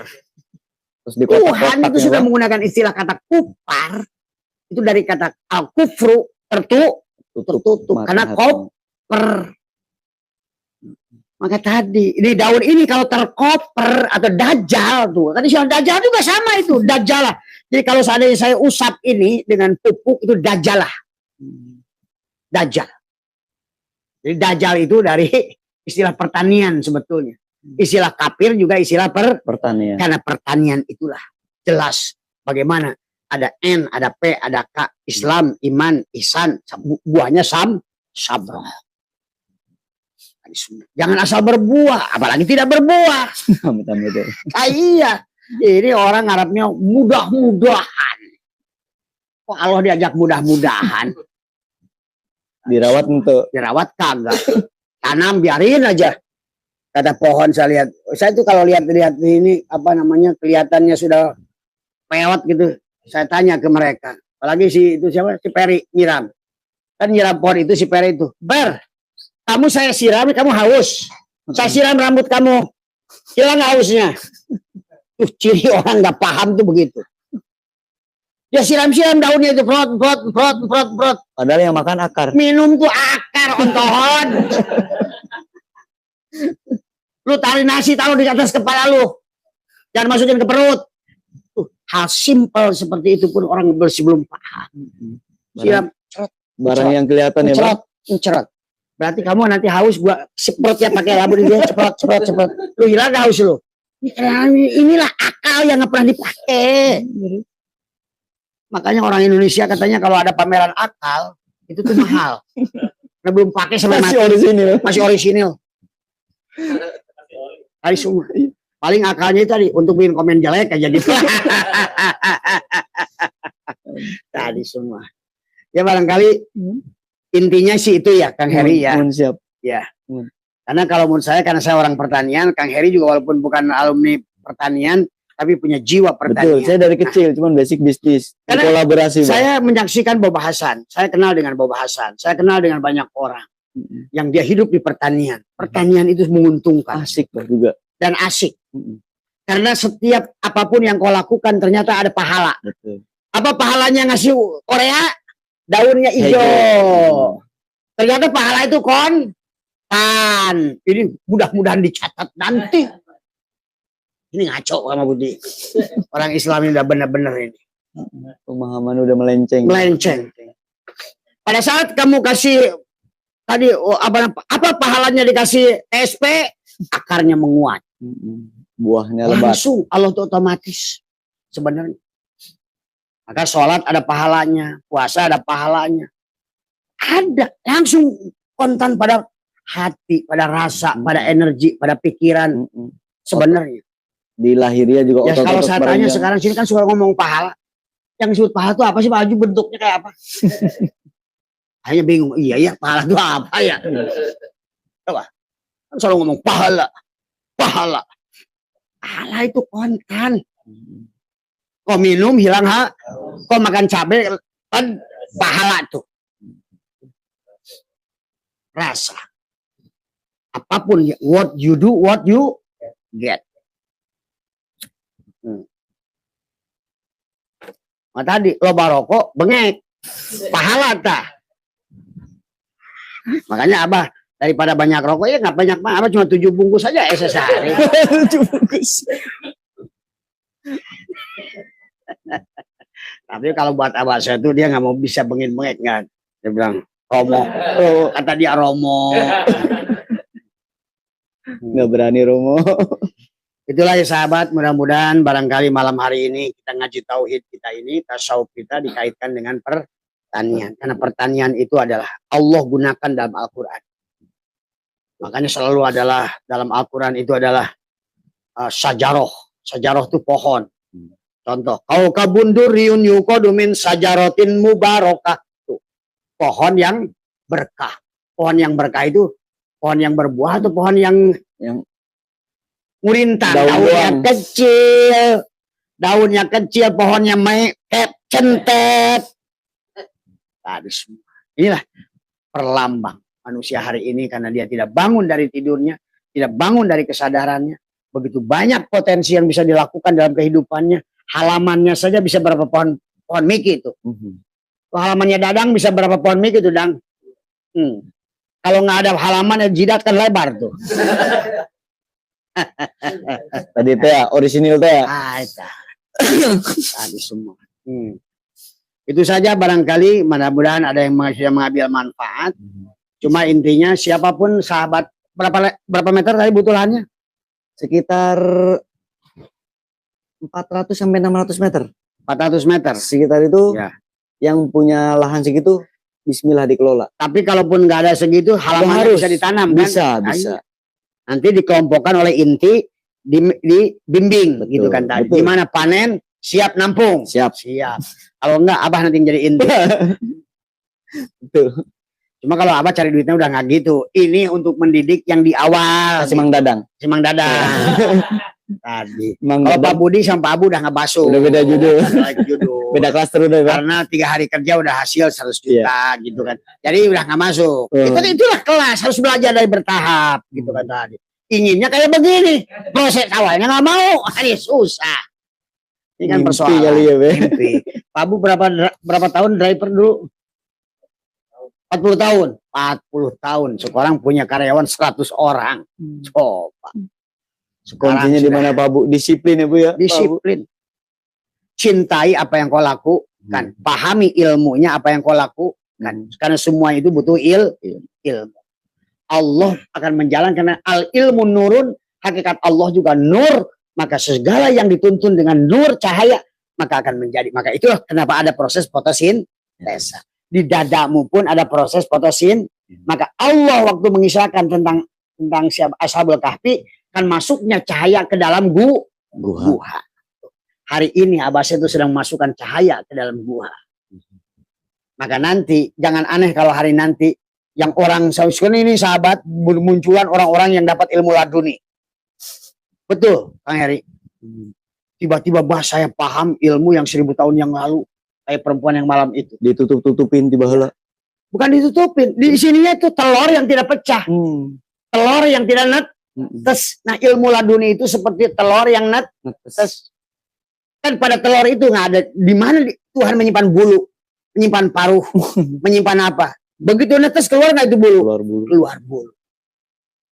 S1: Terus
S2: Tuhan itu sudah menggunakan istilah kata kupar. Itu dari kata al-kufru, tertutup. Karena koper. Maka tadi, ini daun ini kalau terkoper atau dajal tuh. Kan istilah dajal juga sama itu, dajalah. Jadi kalau seandainya saya usap ini dengan pupuk itu dajalah. Dajal. Jadi dajal itu dari istilah pertanian sebetulnya. Istilah kafir juga istilah
S1: pertanian.
S2: Karena pertanian itulah jelas bagaimana ada N, ada P, ada K, Islam, iman, ihsan, buahnya sabrah. Jangan asal berbuah, apalagi tidak berbuah. Iya, ini orang Arabnya mudah-mudahan. Kok Allah diajak mudah-mudahan?
S1: Dirawat untuk
S2: dirawat kagak. Tanam biarin aja. Kata pohon saya itu kalau lihat ini apa namanya kelihatannya sudah pewat gitu. Saya tanya ke mereka. Apalagi si Peri nyiram. Kan nyiram pohon itu si Peri itu. Kamu saya siram, kamu haus. Saya siram rambut kamu. Hilang hausnya. Tuh ciri orang nggak paham tuh begitu. Ya siram-siram daunnya itu prot.
S1: Padahal yang makan akar.
S2: Minum tuh akar ontohon. Lu tarik nasi taruh di atas kepala lu. Jangan masukin ke perut. Hal simpel seperti itu pun orang belum paham. Siram,
S1: barang yang kelihatan ya,
S2: cerot. Berarti kamu nanti haus gua semprot ya pakai labu dia ceprot. Lu hilang haus lu. Inilah akal yang nggak pernah dipakai. Makanya orang Indonesia katanya kalau ada pameran akal itu tuh mahal. Karena belum pakai sampai
S1: masih orisinil.
S2: Hari semua. Paling akalnya itu tadi untuk bikin komen jelek aja gitu. Tadi semua. Ya barangkali intinya sih itu ya Kang Heri ya.
S1: Siap.
S2: Ya. Karena kalau menurut saya, karena saya orang pertanian, Kang Heri juga walaupun bukan alumni pertanian, tapi punya jiwa pertanian.
S1: Betul, saya dari kecil cuman basic bisnis,
S2: Karena
S1: kolaborasi.
S2: Saya menyaksikan Bob Hasan, saya kenal dengan Bob Hasan, saya kenal dengan banyak orang yang dia hidup di pertanian. Pertanian itu menguntungkan.
S1: Asik juga.
S2: Dan asik. Karena setiap apapun yang kau lakukan ternyata ada pahala.
S1: Betul.
S2: Apa pahalanya ngasih Korea? Daunnya hijau. Ternyata pahala itu kan. Ini mudah-mudahan dicatat nanti. Ini ngaco sama Budi. Orang Islam ini udah benar-benar ini.
S1: Pemahaman udah melenceng.
S2: Melenceng. Pada saat kamu kasih tadi apa pahalanya dikasih TSP, akarnya menguat.
S1: Buahnya lebat.
S2: Langsung Allah itu otomatis sebenarnya. Maka sholat ada pahalanya, puasa ada pahalanya. Ada langsung kontan pada hati, pada rasa, pada energi, pada pikiran sebenarnya.
S1: Di lahiriah juga
S2: ya kalau saya tanya sekarang sini kan suka ngomong pahala. Yang disebut pahala itu apa sih Pak Haji, bentuknya kayak apa? Hanya bingung. Iya pahala itu apa ya? Coba. Kan selalu ngomong pahala. Pahala itu kontan. Kau minum hilang kau makan cabai kan pahala tuh. Rasa. Apapun what you do, what you get. Nah, tadi loba rokok bengek. Pahala tah. Makanya Abah daripada banyak rokok ya nggak banyak mah, Abah cuma 7 bungkus aja sehari.
S1: 7 bungkus.
S2: Tapi kalau buat Abah saya tuh dia nggak mau bisa bengek kan. Dia bilang Romo, kata dia Romo.
S1: Nggak berani Romo.
S2: Itulah ya sahabat, mudah-mudahan barangkali malam hari ini kita ngaji tauhid kita ini, tasawuf kita dikaitkan dengan pertanian. Karena pertanian itu adalah Allah gunakan dalam Al-Quran. Makanya selalu adalah dalam Al-Quran itu adalah sajaroh. Sajaroh itu pohon. Contoh, kau kabundur riun yukodu min sajarotin mubarokah. Pohon yang berkah. Pohon yang berkah itu pohon yang berbuah atau pohon yang ngurintang. Daunnya kecil, pohonnya centet. Tadi semua. Inilah perlambang manusia hari ini karena dia tidak bangun dari tidurnya, tidak bangun dari kesadarannya. Begitu banyak potensi yang bisa dilakukan dalam kehidupannya. Halamannya saja bisa berapa pohon miki itu. Halamannya Dadang bisa berapa pohon miki itu, Dang? Kalau nggak ada halaman ya jidat kan lebar tuh.
S1: Tadi teh ya, orisinil teh ya.
S2: Tadi semua. Itu saja barangkali, mudah-mudahan ada yang mengambil manfaat. Cuma intinya siapapun sahabat, berapa meter tadi butuh lahannya?
S1: Sekitar 400 sampai 600 meter.
S2: 400 meter.
S1: Sekitar itu ya. Yang punya lahan segitu bismillah dikelola.
S2: Tapi kalaupun nggak ada segitu, halamannya bisa ditanam kan?
S1: Bisa.
S2: Nanti dikelompokkan oleh inti, dibimbing gitu kan tadi. Gimana panen, siap nampung.
S1: Siap.
S2: Kalau enggak Abah nanti jadi inti.
S1: Betul.
S2: Cuma kalau Abah cari duitnya udah nggak gitu. Ini untuk mendidik yang di awal.
S1: Si Mang Dadang.
S2: Tadi. Kalau Pak Budi sama Pak Abu udah ngebasuh.
S1: Udah beda judul.
S2: Beda
S1: klaster udah.
S2: Karena 3 hari kerja udah hasil 100 juta gitu kan. Jadi udah nggak masuk. Itulah kelas, harus belajar dari bertahap gitu kan tadi. Inginnya kayak begini. Proses awalnya nggak mau. Ini susah. Ini kan persoalan.
S1: Kali ya,
S2: Pak Abu berapa tahun driver dulu? 40 tahun. 40 tahun. Sekarang punya karyawan 100 orang. Coba.
S1: Kuncinya di mana Pak Bu? Disiplin ya Bu ya.
S2: Disiplin. Cintai apa yang kau lakukan. Pahami ilmunya apa yang kau lakukan. Karena semua itu butuh ilmu. Allah akan menjalankan al ilmu nurun. Hakikat Allah juga nur. Maka segala yang dituntun dengan nur cahaya maka akan menjadi. Maka itulah kenapa ada proses fotosintesa. Di dadamu pun ada proses fotosintesa. Maka Allah waktu mengisahkan tentang siapa Ashabul Kahfi, kan masuknya cahaya ke dalam
S1: Guha.
S2: gua. Hari ini Abbas itu sedang memasukkan cahaya ke dalam gua. Maka nanti jangan aneh kalau hari nanti yang orang ini sahabat bermunculan orang-orang yang dapat ilmu laduni. Betul, Kang Heri. Tiba-tiba saya paham ilmu yang 1000 tahun yang lalu. Kayak perempuan yang malam itu.
S1: Ditutup-tutupin di baheula.
S2: Bukan ditutupin. Di sininya itu telur yang tidak pecah. Telur yang tidak netes. Nah ilmu laduni itu seperti telur yang netes. Kan pada telur itu nggak ada. Di mana Tuhan menyimpan bulu. Menyimpan paruh. Menyimpan apa. Begitu netes keluar nggak itu bulu? Keluar bulu.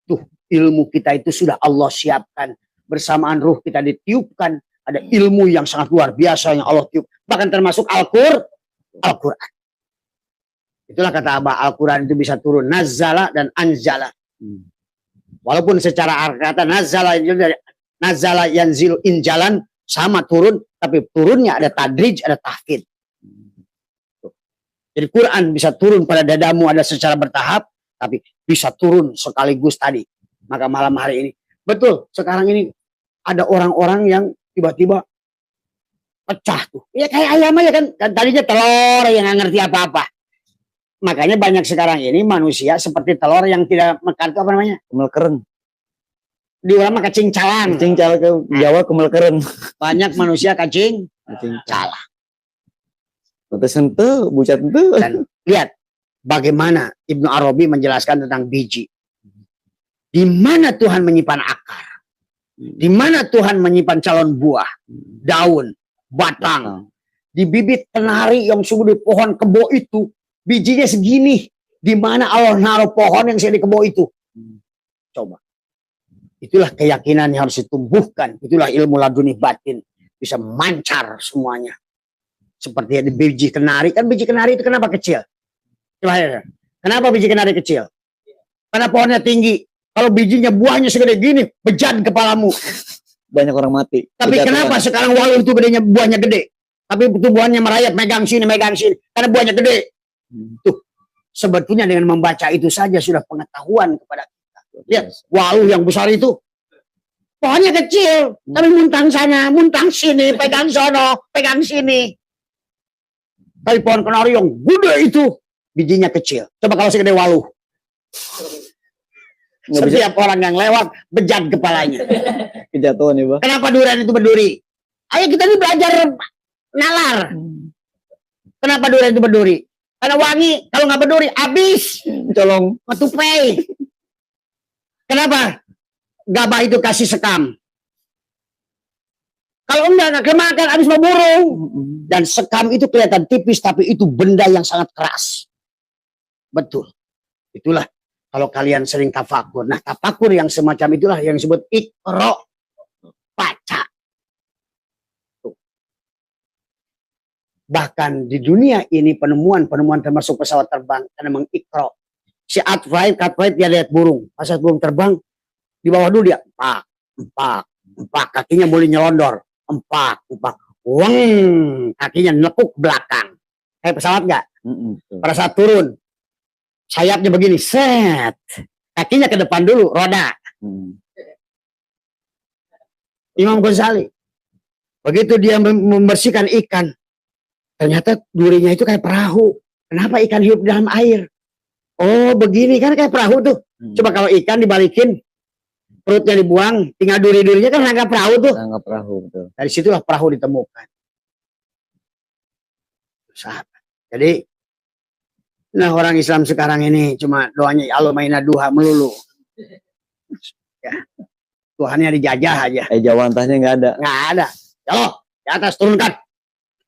S2: Tuh ilmu kita itu sudah Allah siapkan. Bersamaan ruh kita ditiupkan. Ada ilmu yang sangat luar biasa yang Allah tiup. Bahkan termasuk Al-Quran. Itulah kata Abah, Al-Quran itu bisa turun. Nazala dan anzala. Walaupun secara kata nazala yanzilu injalan. Sama turun. Tapi turunnya ada tadrij, ada tahfidz. Jadi Quran bisa turun pada dadamu ada secara bertahap. Tapi bisa turun sekaligus tadi. Maka malam hari ini. Betul, sekarang ini ada orang-orang yang tiba-tiba pecah tuh. Ya kayak ayam aja kan tadinya telur yang nggak ngerti apa-apa. Makanya banyak sekarang ini manusia seperti telur yang tidak makan itu apa namanya?
S1: Kemel keren.
S2: Di ulama kacing calang.
S1: Kacing calang ke Jawa kemel keren.
S2: Banyak manusia kacing calang.
S1: Terus ente, bucat ente.
S2: Dan lihat bagaimana Ibnu Arabi menjelaskan tentang biji. Di mana Tuhan menyimpan akar? Di mana Tuhan menyimpan calon buah, daun, batang. Di bibit kenari yang sungguh di pohon kebo itu, bijinya segini. Di mana Allah naruh pohon yang di kebo itu? Coba. Itulah keyakinan yang harus ditumbuhkan. Itulah ilmu laduni batin. Bisa mancar semuanya. Seperti di biji kenari. Kan biji kenari itu kenapa kecil? Coba ya. Kenapa biji kenari kecil? Karena pohonnya tinggi. Kalau bijinya buahnya segede gini, bejat kepalamu.
S1: Banyak orang mati.
S2: Tapi kenapa sekarang walu itu gedenya buahnya gede? Tapi itu buahnya merayap, megang sini. Karena buahnya gede. Tuh, sebetulnya dengan membaca itu saja sudah pengetahuan kepada kita. Lihat, walu yang besar itu. Pohonnya kecil, tapi muntang sana, muntang sini, pegang sono, pegang sini. Tapi pohon kenari yang gede itu, bijinya kecil. Coba kalau segede walu. Setiap orang yang lewat bejat kepalanya.
S1: Kejatuhan ya, Pak.
S2: Kenapa durian itu berduri? Ayo kita ini belajar nalar. Kenapa durian itu berduri? Karena wangi. Kalau nggak berduri, habis.
S1: Colong.
S2: Metupai. Kenapa? Gabah itu kasih sekam. Kalau enggak kemakan, habis mau burung. Dan sekam itu kelihatan tipis, tapi itu benda yang sangat keras. Betul. Itulah. Kalau kalian sering tafakur. Nah tafakur yang semacam itulah yang disebut iqra. Baca. Bahkan di dunia ini penemuan termasuk pesawat terbang. Karena mengikra. Si Cartwright dia lihat burung. Pas burung terbang. Di bawah dulu dia. Empak. Kakinya boleh nyelondor. Empak. Weng. Kakinya nekuk belakang. Kayak pesawat nggak? Pada saat turun. Sayapnya begini, set. Kakinya ke depan dulu, roda. Imam Ghazali. Begitu dia membersihkan ikan. Ternyata durinya itu kayak perahu. Kenapa ikan hidup dalam air? Oh begini kan kayak perahu tuh. Coba kalau ikan dibalikin, perutnya dibuang, tinggal duri-durinya kan rangka perahu tuh.
S1: Rangka perahu, betul.
S2: Dari situlah perahu ditemukan. Sahabat. Jadi, nah orang Islam sekarang ini cuma doanya Allah maina duha melulu. Ya. Tuhannya dijajah aja.
S1: Jawantahnya nggak ada.
S2: Nggak ada. Ya Allah, di atas turunkan.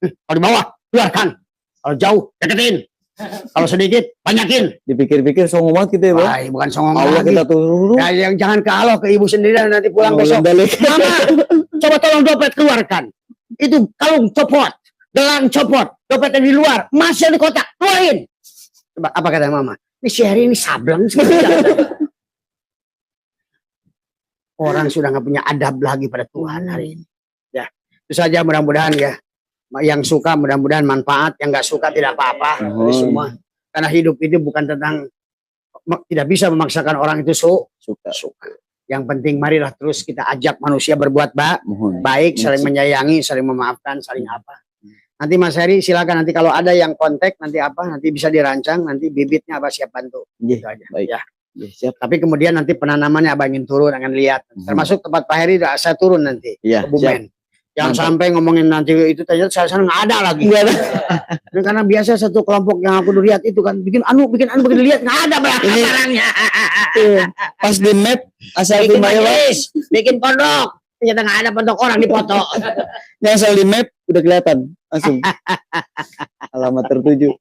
S2: Kalau di bawah, keluarkan. Kalau jauh, deketin. Kalau sedikit, banyakin.
S1: Dipikir-pikir songong banget kita ya, Bang.
S2: Wah, bukan songong
S1: Allah
S2: lagi.
S1: kita turun.
S2: Ya, yang jangan ke Allah, ke ibu sendiri nanti pulang besok. Mama, coba tolong dompet keluarkan. Itu kalung copot, gelang copot, dompet yang di luar, masih di kotak, keluarin. Coba, apa kata mama? Ini si Heri ini sableng sekali. Orang sudah nggak punya adab lagi pada Tuhan hari ini. Ya, itu saja mudah-mudahan ya. Yang suka mudah-mudahan manfaat, yang nggak suka tidak apa-apa. Semua. Karena hidup itu bukan tentang tidak bisa memaksakan orang itu suka. Yang penting marilah terus kita ajak manusia berbuat baik, saling menyayangi, saling memaafkan, saling apa. Nanti Mas Heri silakan, nanti kalau ada yang kontak nanti nanti bisa dirancang, nanti bibitnya Abah siap bantu. Gitu aja.
S1: Baik.
S2: Ya.
S1: Siap.
S2: Tapi kemudian nanti penanamannya Abah ingin turun, akan lihat. Termasuk tempat Pak Heri saya turun nanti
S1: Iya,
S2: ke Bumen. Jangan sampai ngomongin nanti itu ternyata saya sana nggak ada lagi. Nggak ada. Karena biasa satu kelompok yang aku lihat itu kan bikin dilihat nggak ada barangnya.
S1: Pas di map asal
S2: Bikin
S1: di
S2: majelis, bikin pondok, ternyata nggak ada pondok, orang dipoto.
S1: asal di map udah kelihatan langsung alamat tertuju.